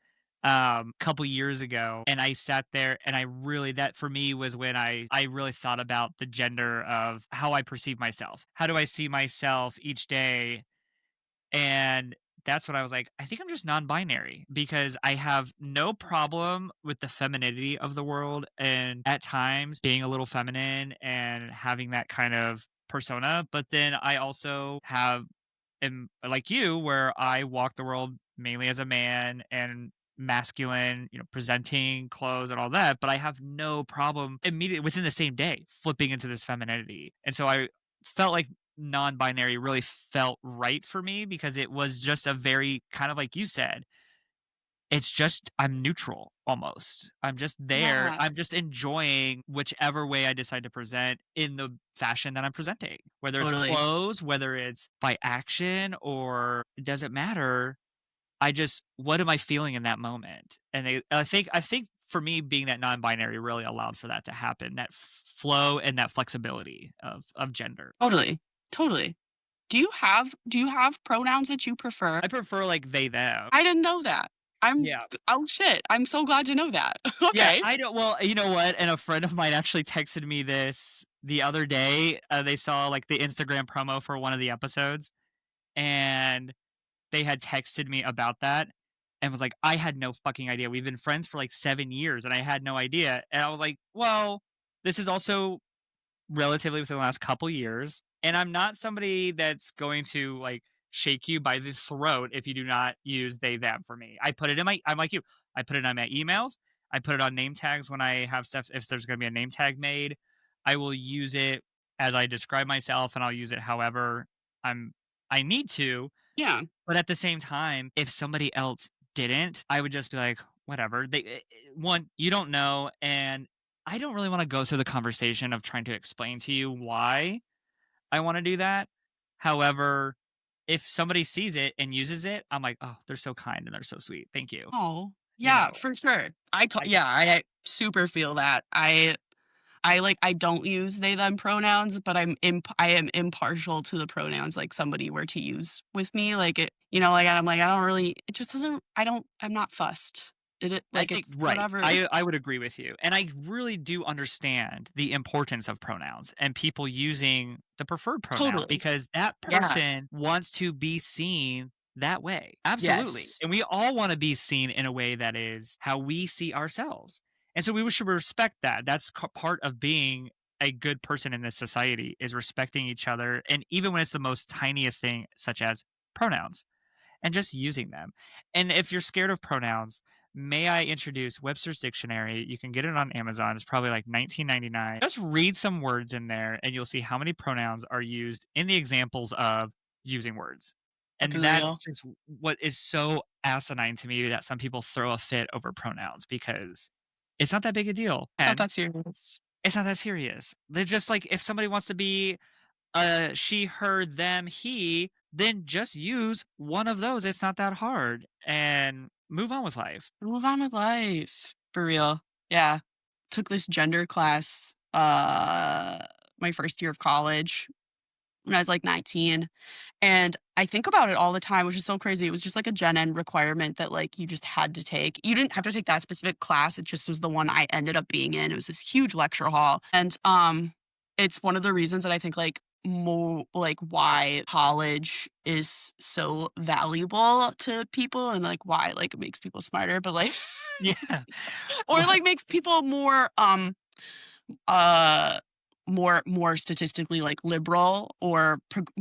Speaker 1: couple years ago, and I sat there and I really that for me was when I really thought about the gender of how I perceive myself. How do I see myself each day? And that's when I was like, I think I'm just non-binary because I have no problem with the femininity of the world and at times being a little feminine and having that kind of persona. But then I also am like you, where I walk the world mainly as a man and masculine, presenting clothes and all that. But I have no problem immediately within the same day flipping into this femininity. And so I felt like non-binary really felt right for me because it was just a very kind of like you said, it's just I'm neutral almost. I'm just there.
Speaker 2: Yeah,
Speaker 1: I'm just enjoying whichever way I decide to present in the fashion that I'm presenting. Whether it's
Speaker 2: totally,
Speaker 1: clothes, whether it's by action, or it doesn't matter. I just what am I feeling in that moment? And I think for me being that non-binary really allowed for that to happen, that flow and that flexibility of gender.
Speaker 2: totally, totally. Do you have pronouns that you prefer?
Speaker 1: I prefer like they them.
Speaker 2: I didn't know that.
Speaker 1: Yeah.
Speaker 2: Oh, shit, I'm so glad to know that.
Speaker 1: Yeah,
Speaker 2: Okay.
Speaker 1: I don't well, you know what? And a friend of mine actually texted me this the other day. They saw like the Instagram promo for one of the episodes and they had texted me about that and was like, I had no fucking idea. We've been friends for like 7 years and I had no idea. And I was like, well, this is also relatively within the last couple years. And I'm not somebody that's going to like shake you by the throat if you do not use they them for me. I put it in my I'm like you. I put it on my emails. I put it on name tags when I have stuff if there's going to be a name tag made. I will use it as I describe myself and I'll use it however I'm I need to,
Speaker 2: Yeah.
Speaker 1: but at the same time, if somebody else didn't, I would just be like, whatever. One, you don't know, and I don't really want to go through the conversation of trying to explain to you why I want to do that. However, if somebody sees it and uses it, I'm like, oh, they're so kind and they're so sweet. Thank you.
Speaker 2: Oh,
Speaker 1: You
Speaker 2: yeah,
Speaker 1: know,
Speaker 2: for sure.
Speaker 1: I
Speaker 2: Yeah, I super feel that. I don't use they them pronouns, but I am impartial to the pronouns like somebody were to use with me. Like like I'm like, I don't really it just doesn't I'm not fussed.
Speaker 1: I
Speaker 2: Like
Speaker 1: think
Speaker 2: it's
Speaker 1: right.
Speaker 2: whatever.
Speaker 1: I would agree with you, and I really do understand the importance of pronouns and people using the preferred pronoun
Speaker 2: Totally.
Speaker 1: because that
Speaker 2: Yeah.
Speaker 1: person wants to be seen that way. Absolutely,
Speaker 2: Yes.
Speaker 1: and we all want to be seen in a way that is how we see ourselves, and so we should respect that. That's part of being a good person in this society is respecting each other, and even when it's the most tiniest thing, such as pronouns and just using them. And if you're scared of pronouns, may I introduce Webster's Dictionary? You can get it on Amazon. It's probably like 19.99. Just read some words in there and you'll see how many pronouns are used in the examples of using words.
Speaker 2: Fucking
Speaker 1: And that's
Speaker 2: real.
Speaker 1: just what is so asinine to me that some people throw a fit over pronouns because it's not that big a deal.
Speaker 2: It's not
Speaker 1: And
Speaker 2: that serious.
Speaker 1: it's not that serious. They're just like if somebody wants to be she, her, them, he, then just use one of those. It's not that hard and move on with life.
Speaker 2: Move on with life. For real. Yeah. Took this gender class my first year of college when I was like 19. And I think about it all the time, which is so crazy. It was just like a Gen Ed requirement that like you just had to take. You didn't have to take that specific class. It just was the one I ended up being in. It was this huge lecture hall. And it's one of the reasons that I think like more like why college is so valuable to people and like why like it makes people smarter, but like
Speaker 1: Yeah.
Speaker 2: or
Speaker 1: Well,
Speaker 2: like makes people uh more statistically like liberal or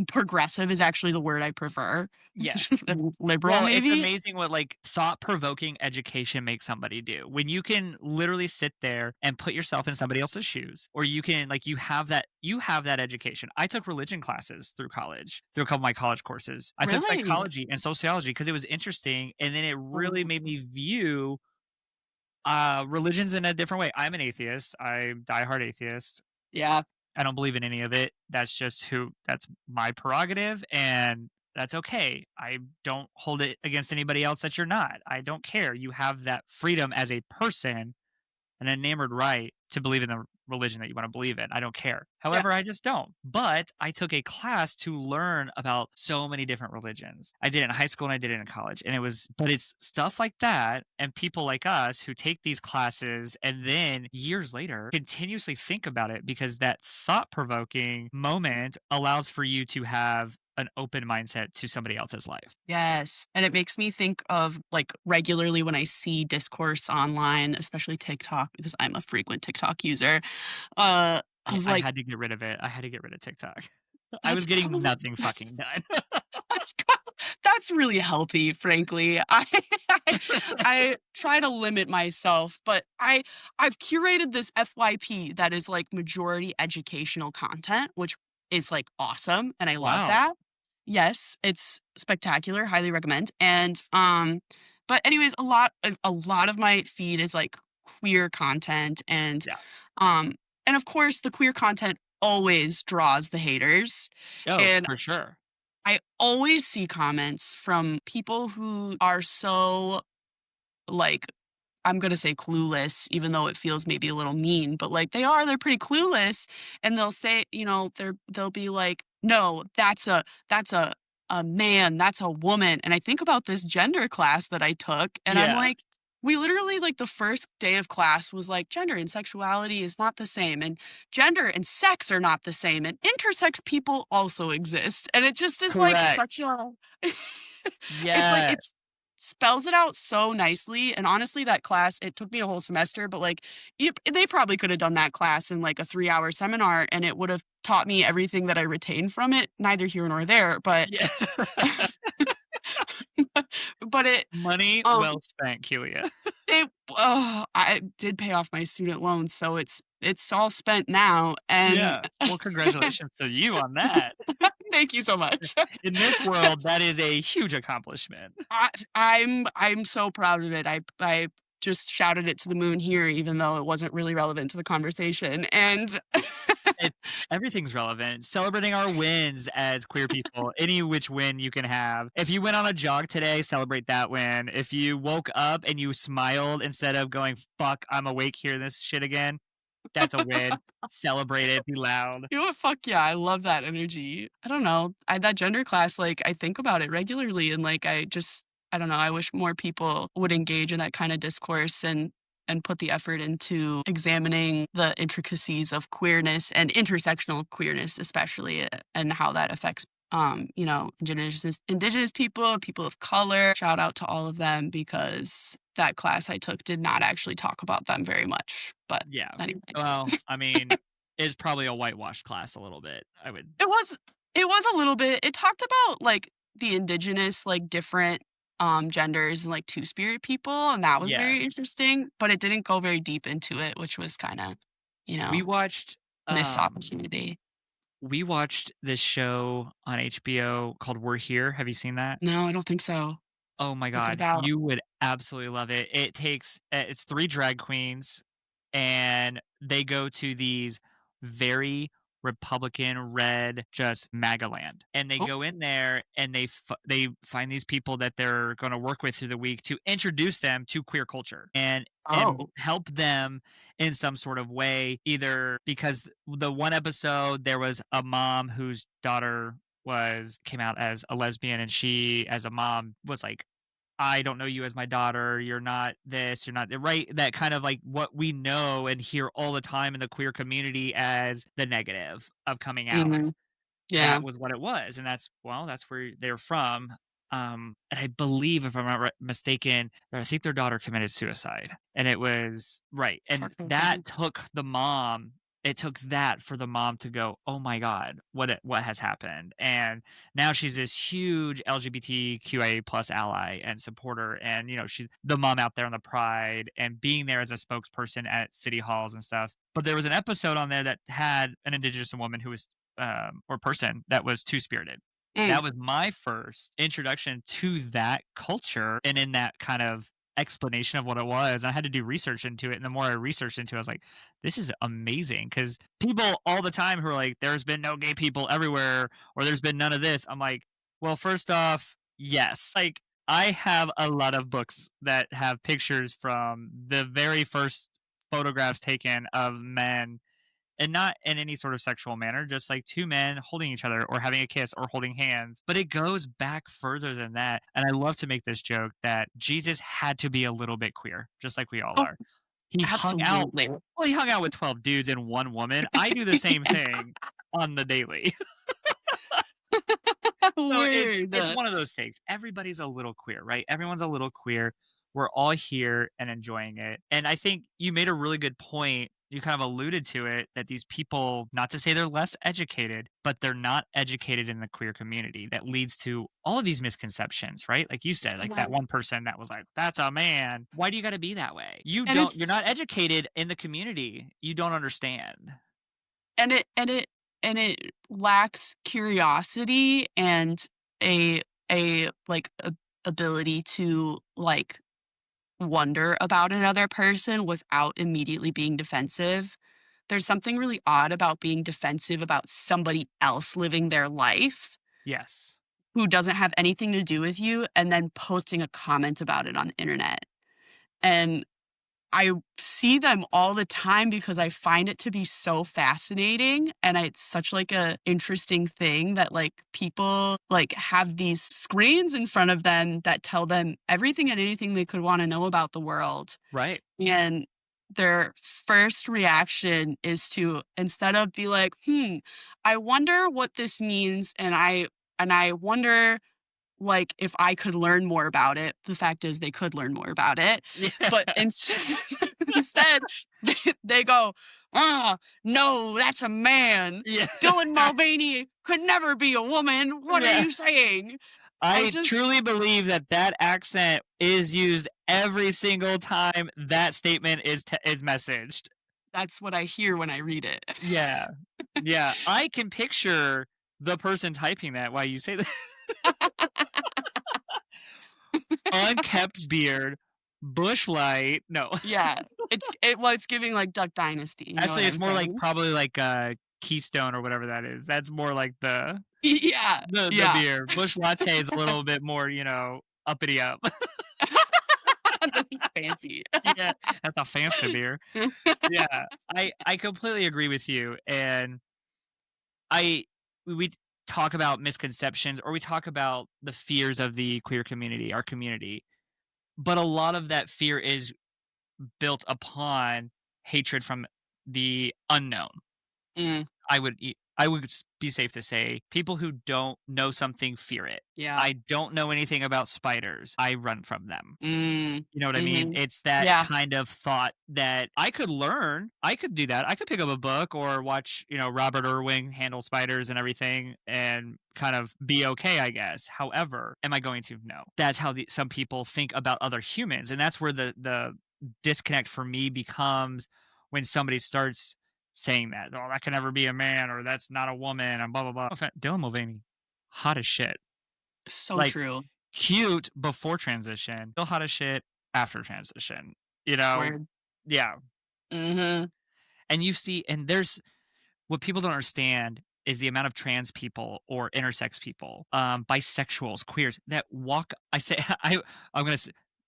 Speaker 2: progressive is actually the word I prefer
Speaker 1: yes.
Speaker 2: than liberal
Speaker 1: Well, it's
Speaker 2: maybe.
Speaker 1: amazing what like thought-provoking education makes somebody do. When you can literally sit there and put yourself in somebody else's shoes, or you can like you have that education. I took religion classes through college, through a couple of my college courses. I took
Speaker 2: Really?
Speaker 1: psychology and sociology because it was interesting, and then it really
Speaker 2: Oh,
Speaker 1: made me view religions in a different way. I'm an atheist. I'm diehard atheist.
Speaker 2: yeah,
Speaker 1: I don't believe in any of it. That's my prerogative and that's okay. I don't hold it against anybody else that you're not. I don't care. You have that freedom as a person an enamored right to believe in the religion that you want to believe in. I don't care.
Speaker 2: yeah,
Speaker 1: However, I just don't. But I took a class to learn about so many different religions. I did it in high school and I did it in college. But it's stuff like that and people like us who take these classes and then years later continuously think about it because that thought provoking moment allows for you to have an open mindset to somebody else's life.
Speaker 2: yes, and it makes me think of like regularly when I see discourse online, especially TikTok because I'm a frequent TikTok user,
Speaker 1: Yeah,
Speaker 2: of
Speaker 1: I
Speaker 2: like
Speaker 1: had to get rid of it. I had to get rid of TikTok. I
Speaker 2: that's
Speaker 1: was getting
Speaker 2: probably
Speaker 1: nothing fucking done.
Speaker 2: That's prob that's really healthy, frankly. I I try to limit myself, but I've curated this FYP that is, like, majority educational content, which is, like, awesome, and I love
Speaker 1: Wow.
Speaker 2: that. Yes, it's spectacular, highly recommend, and, but anyways, a lot of my feed is, like, queer content,
Speaker 1: Yeah.
Speaker 2: um and of course, the queer content always draws the haters,
Speaker 1: Oh,
Speaker 2: and
Speaker 1: for sure.
Speaker 2: I always see comments from people who are so, like, I'm gonna say clueless, even though it feels maybe a little mean, but, like, they're pretty clueless, and they'll say, they'll be like, "No, that's a man, that's a woman," and I think about this gender class that I took, and I'm
Speaker 1: Yeah.
Speaker 2: like, we literally, like, the first day of class was like, "Gender and sexuality is not the same, and gender and sex are not the same, and intersex people also exist," and it just is, like,
Speaker 1: Correct.
Speaker 2: such a it's like
Speaker 1: Yeah.
Speaker 2: it's spells it out so nicely, and honestly, that class, it took me a whole semester, but, like, they probably could have done that class in, like, a 3-hour seminar, and it would have taught me everything that I retained from it, neither here nor there, but
Speaker 1: Yeah.
Speaker 2: but
Speaker 1: Money
Speaker 2: um,
Speaker 1: well spent, Kelia.
Speaker 2: I did pay off my student loans, so it's all spent now, and
Speaker 1: Yeah. Well, congratulations to you on that.
Speaker 2: thank you so much.
Speaker 1: In this world, that is a huge accomplishment.
Speaker 2: I'm so proud of it. I just shouted it to the moon here, even though it wasn't really relevant to the conversation, and
Speaker 1: It's everything's relevant. Celebrating our wins as queer people, any which win you can have. If you went on a jog today, celebrate that win. If you woke up and you smiled instead of going, "Fuck, I'm awake hearing this shit again," that's a win. Celebrate it, be loud.
Speaker 2: you know what? Fuck yeah, I love that energy. I don't know. That gender class, like, I think about it regularly, and, like, I don't know, I wish more people would engage in that kinda discourse and put the effort into examining the intricacies of queerness and intersectional queerness especially, and how that affects, indigenous people, people of color. Shout out to all of them because that class I took did not actually talk about them very much, but
Speaker 1: Yeah.
Speaker 2: anyways.
Speaker 1: Well, I mean, it's probably a whitewashed class a little bit. I would
Speaker 2: It was it was a little bit. It talked about, like, the indigenous, like, different, genders and, like, two-spirit people, and that was very
Speaker 1: yes.
Speaker 2: interesting, but it didn't go very deep into it, which was kinda, you
Speaker 1: We
Speaker 2: know,
Speaker 1: watched,
Speaker 2: missed
Speaker 1: um
Speaker 2: opportunity.
Speaker 1: we watched this show on HBO called We're Here. Have you seen that?
Speaker 2: No, I don't think so.
Speaker 1: Oh my
Speaker 2: What's it
Speaker 1: god,
Speaker 2: about?
Speaker 1: you would absolutely love it. It's 3 drag queens, and they go to these very Republican red, just MAGA land, and they
Speaker 2: Oh,
Speaker 1: go in there and they find these people that they're gonna work with through the week to introduce them to queer culture and
Speaker 2: oh,
Speaker 1: help them in some sort of way, either because the one episode, there was a mom whose daughter was came out as a lesbian, and she, as a mom, was like, I don't know you as my daughter. You're not this. You're not right. That kind of like what we know and hear all the time in the queer community as the negative of coming out.
Speaker 2: mhm, yeah,
Speaker 1: That was what it was, and that's where they're from. And I believe, if I'm not mistaken, I think their daughter committed suicide, and it was right, and that
Speaker 2: heartbroken.
Speaker 1: took the mom. It took that for the mom to go, "Oh my god, what has happened?" And now she's this huge LGBTQIA plus ally and supporter, and she's the mom out there on the pride and being there as a spokesperson at city halls and stuff. But there was an episode on there that had an indigenous woman who was or person that was two spirited.
Speaker 2: Mm,
Speaker 1: That was my first introduction to that culture and in that kind of explanation of what it was. I had to do research into it. And the more I researched into it, I was like, this is amazing. Because people all the time who are like, there's been no gay people everywhere, or there's been none of this. I'm like, well, first off, yes. Like, I have a lot of books that have pictures from the very first photographs taken of men, and not in any sort of sexual manner, just like two men holding each other or having a kiss or holding hands. But it goes back further than that. And I love to make this joke that Jesus had to be a little bit queer, just like we all
Speaker 2: oh,
Speaker 1: are. He hung out,
Speaker 2: absolutely.
Speaker 1: well, he hung out with 12 dudes and one woman. I do the same thing on the daily. So it's
Speaker 2: Word.
Speaker 1: one of those things. Everybody's a little queer, right? Everyone's a little queer. We're all here and enjoying it. And I think you made a really good point. You kind of alluded to it, that these people, not to say they're less educated, but they're not educated in the queer community. That leads to all of these misconceptions, right? Like you said, like that
Speaker 2: Yeah,
Speaker 1: one person that was like, that's a man. Why do you got to be that way?
Speaker 2: and
Speaker 1: You're not
Speaker 2: it's
Speaker 1: educated in the community. You don't understand.
Speaker 2: and it and it lacks curiosity and a like, ability to, like, wonder about another person without immediately being defensive. There's something really odd about being defensive about somebody else living their life
Speaker 1: Yes.
Speaker 2: who doesn't have anything to do with you and then posting a comment about it on the internet. And I see them all the time because I find it to be so fascinating, and it's such, like, a interesting thing that, like, people, like, have these screens in front of them that tell them everything and anything they could wanna know about the world,
Speaker 1: Right.
Speaker 2: and their first reaction is to, instead of be like, "Hmm, I wonder what this means, and I wonder, like, if I could learn more about it." The fact is they could learn more about it,
Speaker 1: Yeah.
Speaker 2: but instead, they go, "Ah, no, that's a man.
Speaker 1: Yeah.
Speaker 2: Dylan Mulvaney could never be a woman. What are
Speaker 1: Yeah.
Speaker 2: you saying?" I
Speaker 1: I
Speaker 2: just
Speaker 1: truly believe that that accent is used every single time that statement is messaged.
Speaker 2: that's what I hear when I read it.
Speaker 1: Yeah. Yeah. I can picture the person typing that while you say that. Unkept beard, bush light. No.
Speaker 2: Yeah, it's giving, like, Duck Dynasty, you know what
Speaker 1: Actually, it's
Speaker 2: I'm
Speaker 1: more like
Speaker 2: saying?
Speaker 1: probably like, Keystone or whatever that is. That's more like
Speaker 2: Yeah,
Speaker 1: the
Speaker 2: yeah.
Speaker 1: beer. Bush latte is a little bit more, uppity up.
Speaker 2: That's fancy.
Speaker 1: Yeah, that's a fancy beer. Yeah, I completely agree with you, and I we talk about misconceptions or we talk about the fears of the queer community, our community, but a lot of that fear is built upon hatred from the unknown.
Speaker 2: Mm,
Speaker 1: I would be safe to say people who don't know something fear it.
Speaker 2: yeah.
Speaker 1: I don't know anything about spiders. I run from them.
Speaker 2: Mm,
Speaker 1: You know what I mean?
Speaker 2: mhm.
Speaker 1: It's that
Speaker 2: Yeah,
Speaker 1: kind of thought that I could learn. I could do that. I could pick up a book or watch, Robert Irwin handle spiders and everything and kind of be okay, I guess. However, am I going to? No. That's how some people think about other humans. And that's where the disconnect for me becomes when somebody starts saying that, oh, that can never be a man or that's not a woman and blah, blah, blah. Dylan Mulvaney, hot as shit.
Speaker 2: so
Speaker 1: Like,
Speaker 2: true.
Speaker 1: cute before transition, still hot as shit after transition, you know?
Speaker 2: Word.
Speaker 1: Yeah,
Speaker 2: Mhm.
Speaker 1: and you see and there's what people don't understand is the amount of trans people or intersex people, bisexuals, queers that walk I say I'm gonna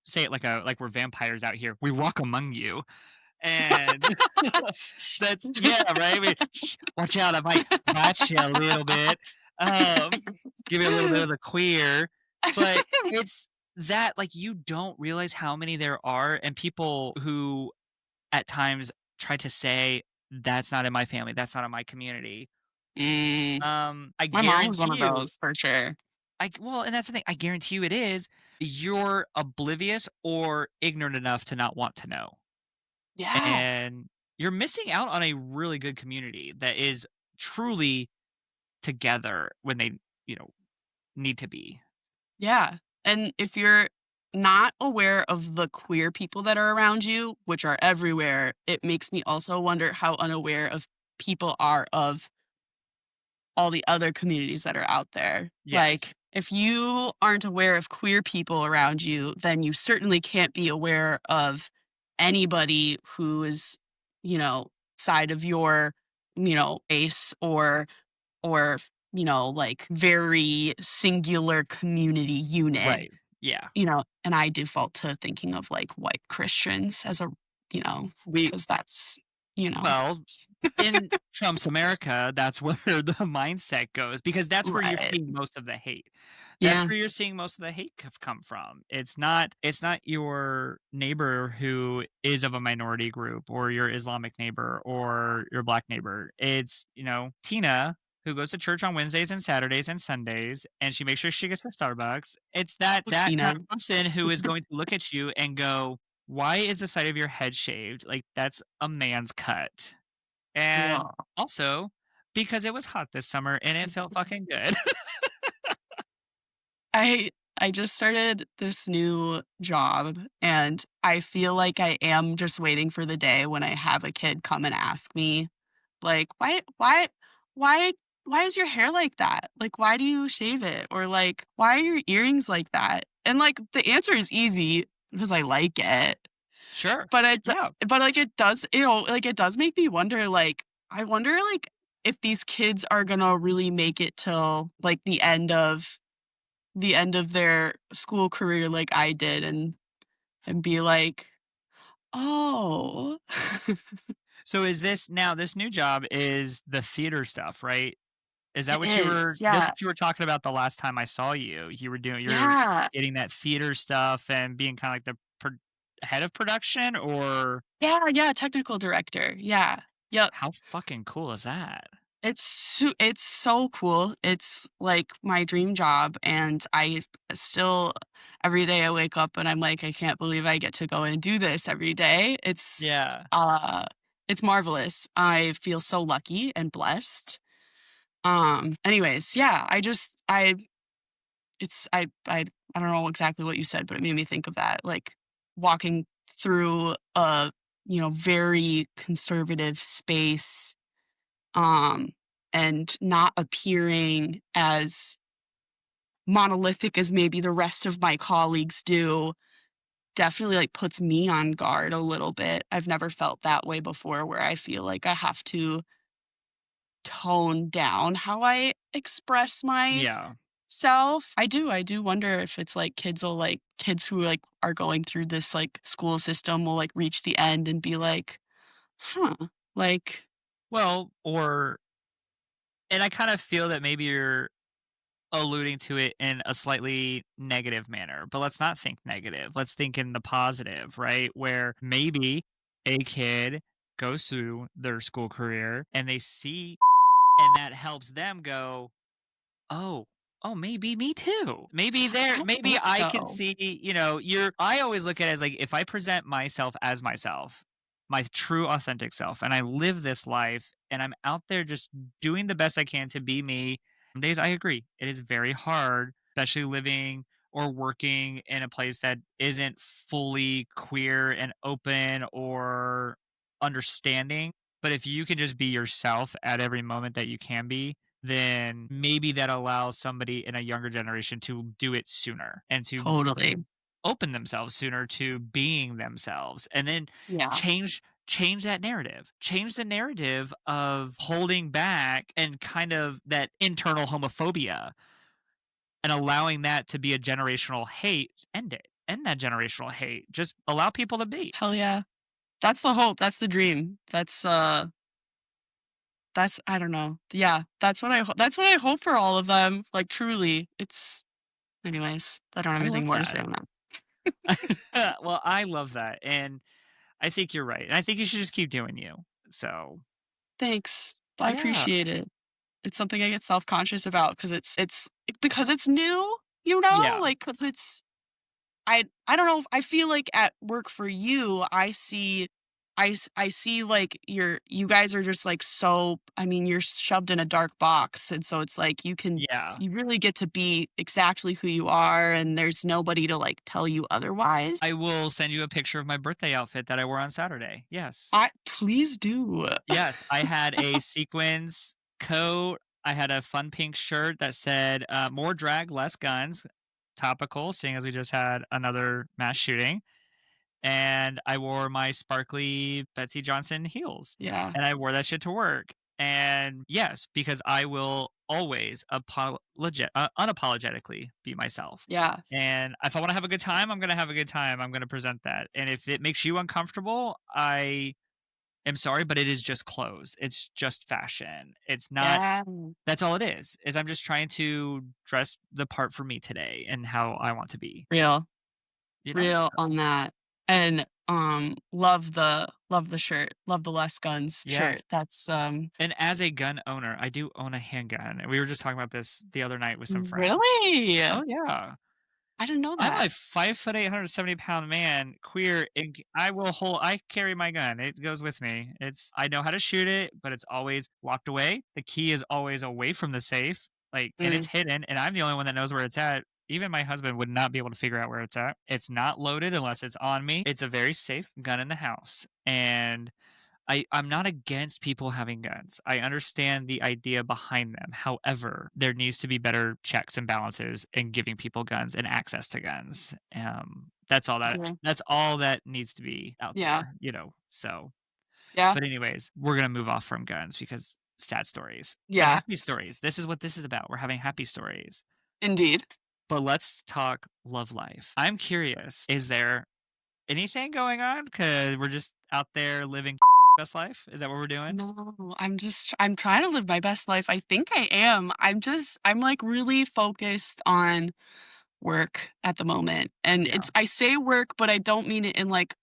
Speaker 1: say it like we're vampires out here. We walk among you, and that's yeah, right? "Shh, watch out, I might bite you a little bit." Give you a little bit of the queer, but it's that, like, you don't realize how many there are, and people who at times try to say, "That's not in my family, that's not in my community."
Speaker 2: Mm.
Speaker 1: I
Speaker 2: My mom was one
Speaker 1: guarantee
Speaker 2: of
Speaker 1: you
Speaker 2: those for sure.
Speaker 1: well, and that's the thing, I guarantee you it is. You're oblivious or ignorant enough to not want to know,
Speaker 2: Yeah,
Speaker 1: and you're missing out on a really good community that is truly together when they, you know, need to be.
Speaker 2: yeah, and if you're not aware of the queer people that are around you, which are everywhere, it makes me also wonder how unaware of people are of all the other communities that are out there.
Speaker 1: Yes.
Speaker 2: Like, if you aren't aware of queer people around you, then you certainly can't be aware of anybody who is, side of your, race or, like very singular community unit,
Speaker 1: Right. Yeah.
Speaker 2: and I default to thinking of like white Christians as a,
Speaker 1: We
Speaker 2: because that's, you know,
Speaker 1: well, in Trump's America, that's where the mindset goes because that's where you're
Speaker 2: right.
Speaker 1: seeing most of the hate. That's
Speaker 2: Yeah.
Speaker 1: where you're seeing most of the hate come from. It's not your neighbor who is of a minority group or your Islamic neighbor or your black neighbor. It's, Tina who goes to church on Wednesdays and Saturdays and Sundays and she makes sure she gets her Starbucks. It's that kind
Speaker 2: Tina.
Speaker 1: of person who is going to look at you and go, "Why is the side of your head shaved? Like that's a man's cut." And
Speaker 2: Yeah.
Speaker 1: also, because it was hot this summer and it felt fucking good.
Speaker 2: I I just started this new job, and I feel like I am just waiting for the day when I have a kid come and ask me, like, why why is your hair like that? Like, why do you shave it? Or like, why are your earrings like that? And like the answer is easy because I like it.
Speaker 1: Sure.
Speaker 2: But it d
Speaker 1: Yeah.
Speaker 2: but like it does, like it does make me wonder, like, I wonder like if these kids are gonna really make it till like the end of their school career like I did and be like, "Oh."
Speaker 1: So is this now this new job is the theater stuff, right? Is that
Speaker 2: It
Speaker 1: what you were
Speaker 2: is,
Speaker 1: that's
Speaker 2: yeah.
Speaker 1: what you were talking about the last time I saw you? You're
Speaker 2: Yeah.
Speaker 1: getting that theater stuff and being kinda like the head of production, or
Speaker 2: Yeah, yeah, technical director, yeah. Yep.
Speaker 1: how fucking cool is that?
Speaker 2: It's so cool. It's, like, my dream job, and I still every day I wake up and I'm like, "I can't believe I get to go and do this every day."
Speaker 1: Yeah.
Speaker 2: It's marvelous. I feel so lucky and blessed. Anyways, yeah, I just I don't know exactly what you said, but it made me think of that, like, walking through a, very conservative space, um, and not appearing as monolithic as maybe the rest of my colleagues do, definitely, like, puts me on guard a little bit. I've never felt that way before where I feel like I have to tone down how I express
Speaker 1: Yeah.
Speaker 2: myself. I do wonder if it's, like, kids who, like, are going through this, like, school system will, like, reach the end and be like, "Huh," like,
Speaker 1: Well, or and I kind of feel that maybe you're alluding to it in a slightly negative manner, but let's not think negative. Let's think in the positive, right? Where maybe a kid goes through their school career and they see, and that helps them go, oh, oh, maybe me too.
Speaker 2: I
Speaker 1: Maybe
Speaker 2: think
Speaker 1: I can
Speaker 2: so.
Speaker 1: see, I always look at it as like if I present myself as myself, my true authentic self, and I live this life and I'm out there just doing the best I can to be me. Some days I agree. It is very hard, especially living or working in a place that isn't fully queer and open or understanding. But if you can just be yourself at every moment that you can be, then maybe that allows somebody in a younger generation to do it sooner and to
Speaker 2: Totally.
Speaker 1: open themselves sooner to being themselves, and then
Speaker 2: Yeah.
Speaker 1: change that narrative. Change the narrative of holding back and kind of that internal homophobia and allowing that to be a generational hate. End it. End that generational hate. Just allow people to be.
Speaker 2: Hell yeah. That's the hope, that's the dream. That's I don't know. Yeah, that's what I hope for all of them, like, truly. It's anyways, I don't have
Speaker 1: I
Speaker 2: anything
Speaker 1: love
Speaker 2: more to say
Speaker 1: that.
Speaker 2: on that.
Speaker 1: Well, I love that. And I think you're right. And I think you should just keep doing you. So,
Speaker 2: Thanks. I
Speaker 1: yeah.
Speaker 2: appreciate it. It's something I get self-conscious about because it's because it's new,
Speaker 1: Yeah.
Speaker 2: like, because it's I don't know, I feel like at work for you, I see, like, you guys are just, like, so I mean, you're shoved in a dark box, and so it's like
Speaker 1: Yeah.
Speaker 2: you really get to be exactly who you are, and there's nobody to, like, tell you otherwise.
Speaker 1: I will send you a picture of my birthday outfit that I wore on Saturday. Yes.
Speaker 2: I please do.
Speaker 1: Yes, I had a sequins coat. I had a fun pink shirt that said, "More drag, less guns." Topical, seeing as we just had another mass shooting. And I wore my sparkly Betsy Johnson heels,
Speaker 2: Yeah,
Speaker 1: and I wore that shit to work. And yes, because I will always unapologetically be myself.
Speaker 2: yeah,
Speaker 1: And if I want to have a good time, I'm going to have a good time. I'm going to present that. And if it makes you uncomfortable, I am sorry, but it is just clothes. It's just fashion. It's not.
Speaker 2: yeah,
Speaker 1: That's all it is. Is I'm just trying to dress the part for me today and how I want to be.
Speaker 2: real,
Speaker 1: So,
Speaker 2: real on that, and, love the shirt, love the Less Guns
Speaker 1: yes.
Speaker 2: shirt.
Speaker 1: And as a gun owner, I do own a handgun, and we were just talking about this the other night with some friends.
Speaker 2: Really?
Speaker 1: Oh, yeah.
Speaker 2: I didn't know
Speaker 1: I'm
Speaker 2: that.
Speaker 1: a 5'8", 170-pound man, queer, and I carry my gun. It goes with me. I know how to shoot it, but it's always locked away. The key is always away from the safe, like, and it's
Speaker 2: Mm,
Speaker 1: hidden, and I'm the only one that knows where it's at. Even my husband would not be able to figure out where it's at. It's not loaded unless it's on me. It's a very safe gun in the house, and I'm not against people having guns. I understand the idea behind them. However, there needs to be better checks and balances in giving people guns and access to guns.
Speaker 2: Yeah.
Speaker 1: That's all that needs to be out
Speaker 2: Yeah.
Speaker 1: there, you know. So,
Speaker 2: Yeah.
Speaker 1: but anyways, we're gonna move off from guns because sad stories and
Speaker 2: Yeah.
Speaker 1: happy stories. This is what this is about. We're having happy stories.
Speaker 2: Indeed.
Speaker 1: But let's talk love life. I'm curious, is there anything going on? Cause we're just out there living best life? Is that what we're doing?
Speaker 2: No, I'm trying to live my best life. I think I am. I'm like really focused on work at the moment. And
Speaker 1: Yeah.
Speaker 2: it's I say work, but I don't mean it in like,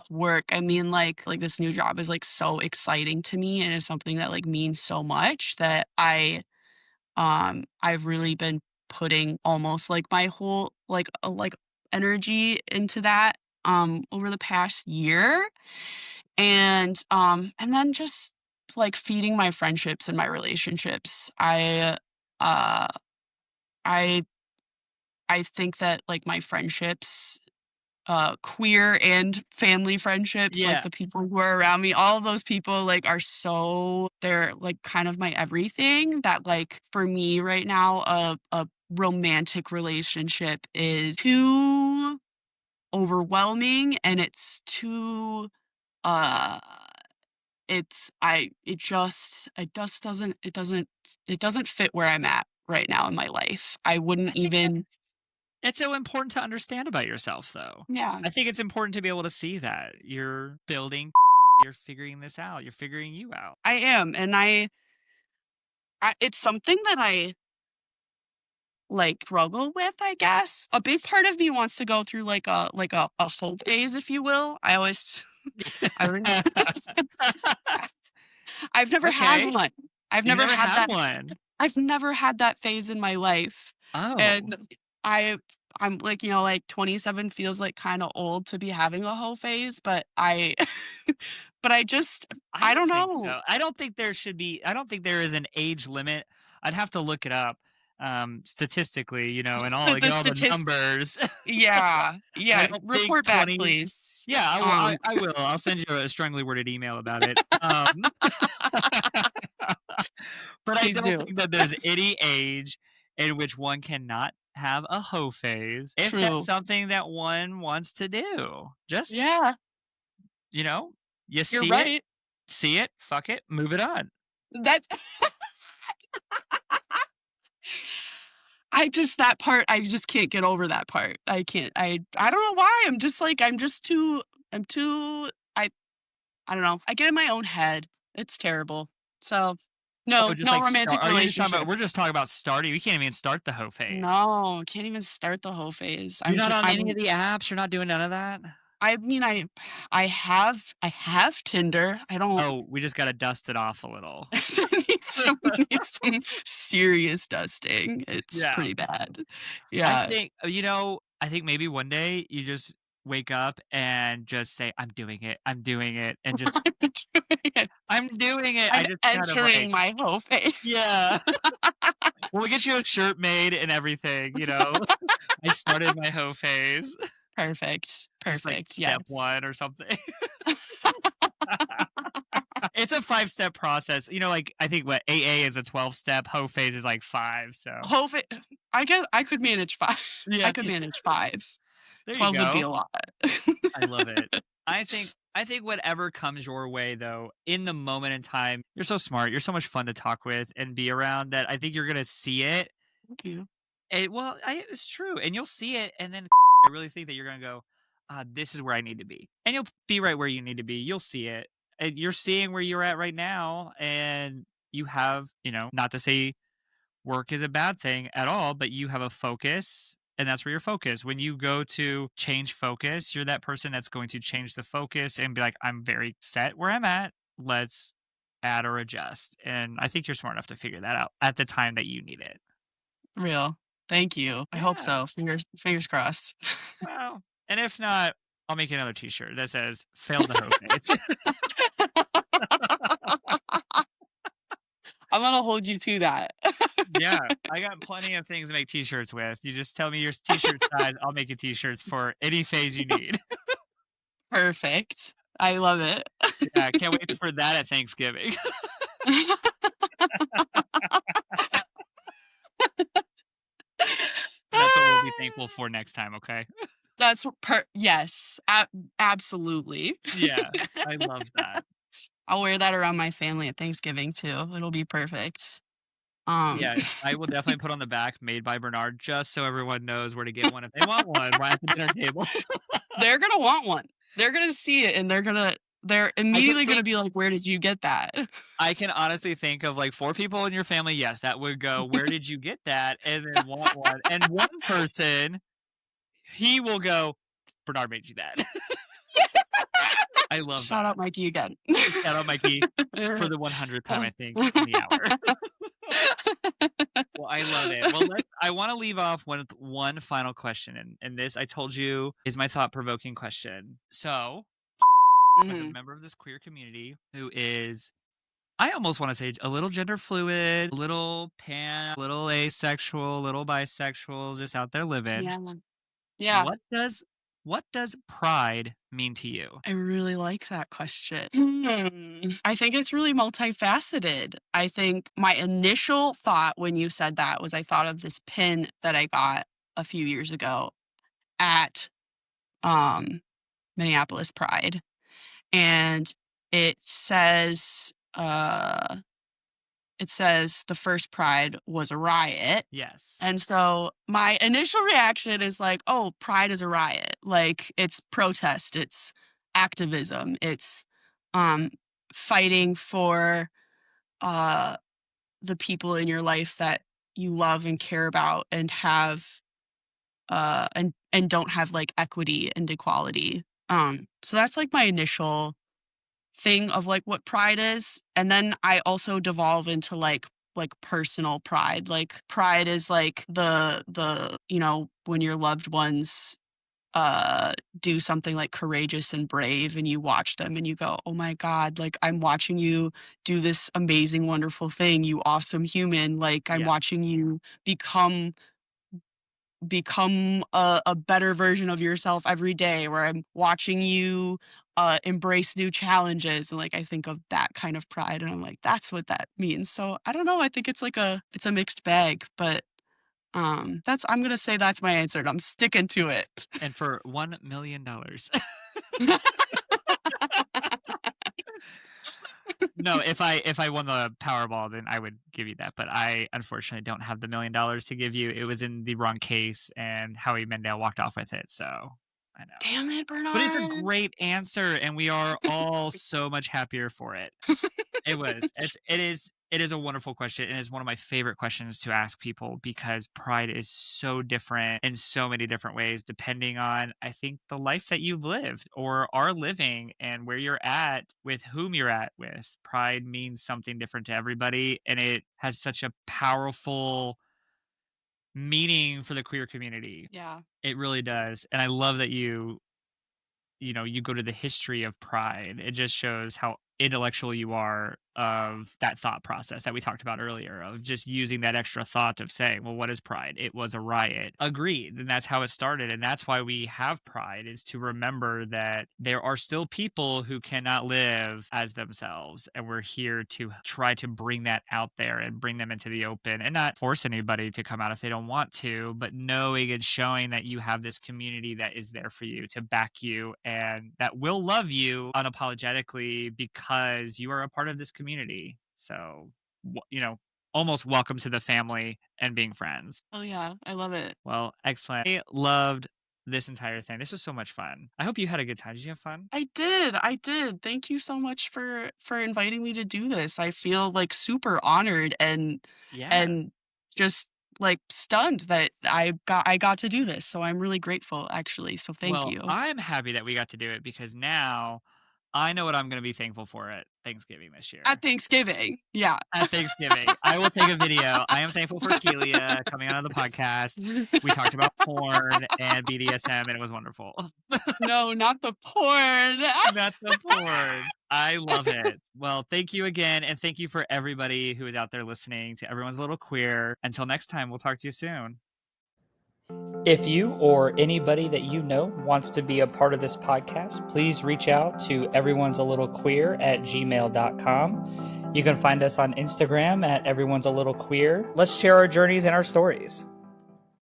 Speaker 2: work. I mean like this new job is like so exciting to me and it's something that like means so much that I've really been putting almost like my whole like energy into that over the past year. And then just like feeding my friendships and my relationships. Uh I I think that like my friendships, queer and family friendships, like
Speaker 1: Yeah.
Speaker 2: the people who are around me, all of those people like are so they're like kind of my everything that like for me right now a romantic relationship is too overwhelming and it's too uh it just it doesn't fit where I'm at right now in my life. I
Speaker 1: I
Speaker 2: wouldn't
Speaker 1: think
Speaker 2: even
Speaker 1: it's so important to understand about yourself, though.
Speaker 2: yeah,
Speaker 1: I think it's important to be able to see that you're building, you're figuring this out, you're figuring you out.
Speaker 2: I am, and I it's something that I, like, struggle with, I guess. A big part of me wants to go through, like, a whole phase, if you will. I always I re I've never had
Speaker 1: Okay.
Speaker 2: one. I've
Speaker 1: You've
Speaker 2: never
Speaker 1: never
Speaker 2: had
Speaker 1: had
Speaker 2: that
Speaker 1: one.
Speaker 2: I've never had that phase in my life,
Speaker 1: Oh,
Speaker 2: and I I'm like, you know, like, 27 feels, like, kinda old to be having a whole phase, but I but I just
Speaker 1: I
Speaker 2: I don't
Speaker 1: don't think
Speaker 2: know.
Speaker 1: so. I don't think there is an age limit. I'd have to look it up, statistically, you know, and
Speaker 2: The
Speaker 1: get all the
Speaker 2: statis
Speaker 1: numbers.
Speaker 2: Yeah,
Speaker 1: I
Speaker 2: yeah,
Speaker 1: don't think
Speaker 2: report back,
Speaker 1: 20.
Speaker 2: please.
Speaker 1: Yeah, I will. I'll send you a strongly worded email about it. But I
Speaker 2: Please
Speaker 1: don't
Speaker 2: do.
Speaker 1: think that there's any age in which one cannot have a hoe phase if that's
Speaker 2: True.
Speaker 1: something that one wants to do. Just,
Speaker 2: Yeah,
Speaker 1: you know, you
Speaker 2: you're right.
Speaker 1: see it, fuck it, move it on.
Speaker 2: That's I just that part, I just can't get over that part. I can't. I don't know why. I'm just like I'm just too I'm too I don't know. I get in my own head. It's terrible. So,
Speaker 1: Oh,
Speaker 2: no,
Speaker 1: just
Speaker 2: no
Speaker 1: like start
Speaker 2: romantic
Speaker 1: are you just talking about we're
Speaker 2: relationships.
Speaker 1: just talking about starting, we can't even start the hoe phase.
Speaker 2: No, can't even start the whole phase.
Speaker 1: You're not on any of the apps, you're not doing none of that?
Speaker 2: I mean, I have Tinder. I don't
Speaker 1: Oh, we just gotta dust it off a little.
Speaker 2: needs some serious dusting. It's
Speaker 1: Yeah.
Speaker 2: pretty bad.
Speaker 1: I
Speaker 2: Yeah.
Speaker 1: think, I think maybe one day you just wake up and just say, I'm doing it," and just,
Speaker 2: I'm doing it.
Speaker 1: "I'm doing it."
Speaker 2: I'm
Speaker 1: I just kind of
Speaker 2: entering
Speaker 1: like
Speaker 2: my whole phase.
Speaker 1: yeah. We'll get you a shirt made and everything, you know? I started my hoe phase.
Speaker 2: Perfect.
Speaker 1: Just like
Speaker 2: Perfect.
Speaker 1: step
Speaker 2: Yes.
Speaker 1: 1 or something. It's a 5-step process. You know, like, I think what AA is a 12-step, hoe phase is like 5, so
Speaker 2: Whole fa I guess I could manage 5. I
Speaker 1: yeah,
Speaker 2: could manage 5.
Speaker 1: there you
Speaker 2: 12 would be
Speaker 1: go.
Speaker 2: a lot.
Speaker 1: I love it. I think whatever comes your way though, in the moment in time, you're so smart, you're so much fun to talk with and be around that I think you're gonna see it.
Speaker 2: Thank you.
Speaker 1: It's true, and you'll see it, and then I really think that you're gonna go, this is where I need to be," and you'll be right where you need to be. You'll see it, and you're seeing where you're at right now, and you have, not to say work is a bad thing at all, but you have a focus and that's where your focus. When you go to change focus, you're that person that's going to change the focus and be like, I'm very set where I'm at. Let's add or adjust. And I think you're smart enough to figure that out at the time that you need it.
Speaker 2: Real. Thank you. I hope
Speaker 1: Yeah.
Speaker 2: so. Fingers crossed.
Speaker 1: Well, and if not, I'll make another t-shirt that says failed the hoe phase.
Speaker 2: I'm gonna hold you to that.
Speaker 1: Yeah, I got plenty of things to make t-shirts with. You just tell me your t-shirt size, I'll make you t-shirts for any phase you need.
Speaker 2: Perfect. I love it.
Speaker 1: Yeah, can't wait for that at Thanksgiving. And that's what we'll be thankful for next time, okay?
Speaker 2: That's what per yes, absolutely.
Speaker 1: Yeah, I love that.
Speaker 2: I'll wear that around my family at Thanksgiving too. It'll be perfect. Um,
Speaker 1: Yeah, I will definitely put on the back "Made by Bernard" just so everyone knows where to get one if they want one right at the dinner table.
Speaker 2: they're gonna want one. They're gonna see it and they're
Speaker 1: I can
Speaker 2: immediately gonna
Speaker 1: think
Speaker 2: be like, "Where did you get that?"
Speaker 1: I can honestly think of, like, 4 people in your family, yes, that would go, "Where did you get that?" and then want one, and one person, he will go, "Bernard made you that." I love
Speaker 2: Shout
Speaker 1: that.
Speaker 2: out Mikey again.
Speaker 1: Shout out Mikey for the 100th time, I think, in the hour. Well, I love it. Well, I wanna leave off with one final question, and this, I told you, is my thought-provoking question. So, as a
Speaker 2: Mhm.
Speaker 1: member of this queer community who is, I almost wanna say, a little gender fluid, a little pan, a little asexual, a little bisexual, just out there living,
Speaker 2: Yeah. Yeah.
Speaker 1: what does what does pride mean to you?
Speaker 2: I really like that question. I think it's really multifaceted. I think my initial thought when you said that was I thought of this pin that I got a few years ago at um, Minneapolis Pride, and it says the first Pride was a riot.
Speaker 1: Yes.
Speaker 2: And so my initial reaction is like, "Oh, pride is a riot." Like, it's protest, it's activism, it's, um, fighting for, uh, the people in your life that you love and care about and have, and don't have, like, equity and equality. So that's, like, my initial thing of, like, what pride is, and then I also devolve into, like, personal pride. Like, pride is, like, when your loved ones, do something, like, courageous and brave, and you watch them and you go, "Oh my god, like, I'm watching you do this amazing, wonderful thing, you awesome human. Like, I'm
Speaker 1: Yeah.
Speaker 2: watching you become a better version of yourself every day, where I'm watching you, embrace new challenges, and, like, I think of that kind of pride, and I'm like, "That's what that means." So, I don't know, I think it's a mixed bag, but, that's I'm gonna say that's my answer, and I'm sticking to it.
Speaker 1: And for $1,000,000. No, if I won the Powerball, then I would give you that, but I unfortunately don't have the $1,000,000 to give you. It was in the wrong case, and Howie Mandel walked off with it, so I know.
Speaker 2: Damn it,
Speaker 1: But it's a
Speaker 2: Bernard.
Speaker 1: great answer, and we are all so much happier for it. It is a wonderful question, and it's one of my favorite questions to ask people because pride is so different in so many different ways depending on, I think, the life that you've lived or are living and where you're at with whom you're at with. Pride means something different to everybody, and it has such a powerful meaning for the queer community.
Speaker 2: Yeah.
Speaker 1: It really does, and I love that you go to the history of pride. It just shows how intellectual you are of that thought process that we talked about earlier of just using that extra thought of saying, well, what is pride? It was a riot. Agreed. And that's how it started. And that's why we have pride is to remember that there are still people who cannot live as themselves. And we're here to try to bring that out there and bring them into the open and not force anybody to come out if they don't want to, but knowing and showing that you have this community that is there for you to back you and that will love you unapologetically because you are a part of this community. So, almost welcome to the family and being friends.
Speaker 2: Oh, yeah, I love it.
Speaker 1: Well, excellent. I loved this entire thing. This was so much fun. I hope you had a good time. Did you have fun?
Speaker 2: I did. Thank you so much for inviting me to do this. I feel, like, super honored
Speaker 1: Yeah.
Speaker 2: and just, like, stunned that I got to do this, so I'm really grateful, actually, so thank
Speaker 1: Well,
Speaker 2: you.
Speaker 1: I'm happy that we got to do it because now I know what I'm going to be thankful for at Thanksgiving this
Speaker 2: At
Speaker 1: year.
Speaker 2: Thanksgiving, yeah.
Speaker 1: At Thanksgiving, I will take a video. I am thankful for Kelia coming on the podcast. We talked about porn and BDSM, and it was wonderful.
Speaker 2: No, not the porn.
Speaker 1: Not the porn. I love it. Well, thank you again, and thank you for everybody who is out there listening to Everyone's a Little Queer. Until next time, we'll talk to you soon. If you or anybody that you know wants to be a part of this podcast, please reach out to everyone'salittlequeer@gmail.com. You can find us on Instagram at everyone's a little queer. Let's share our journeys and our stories.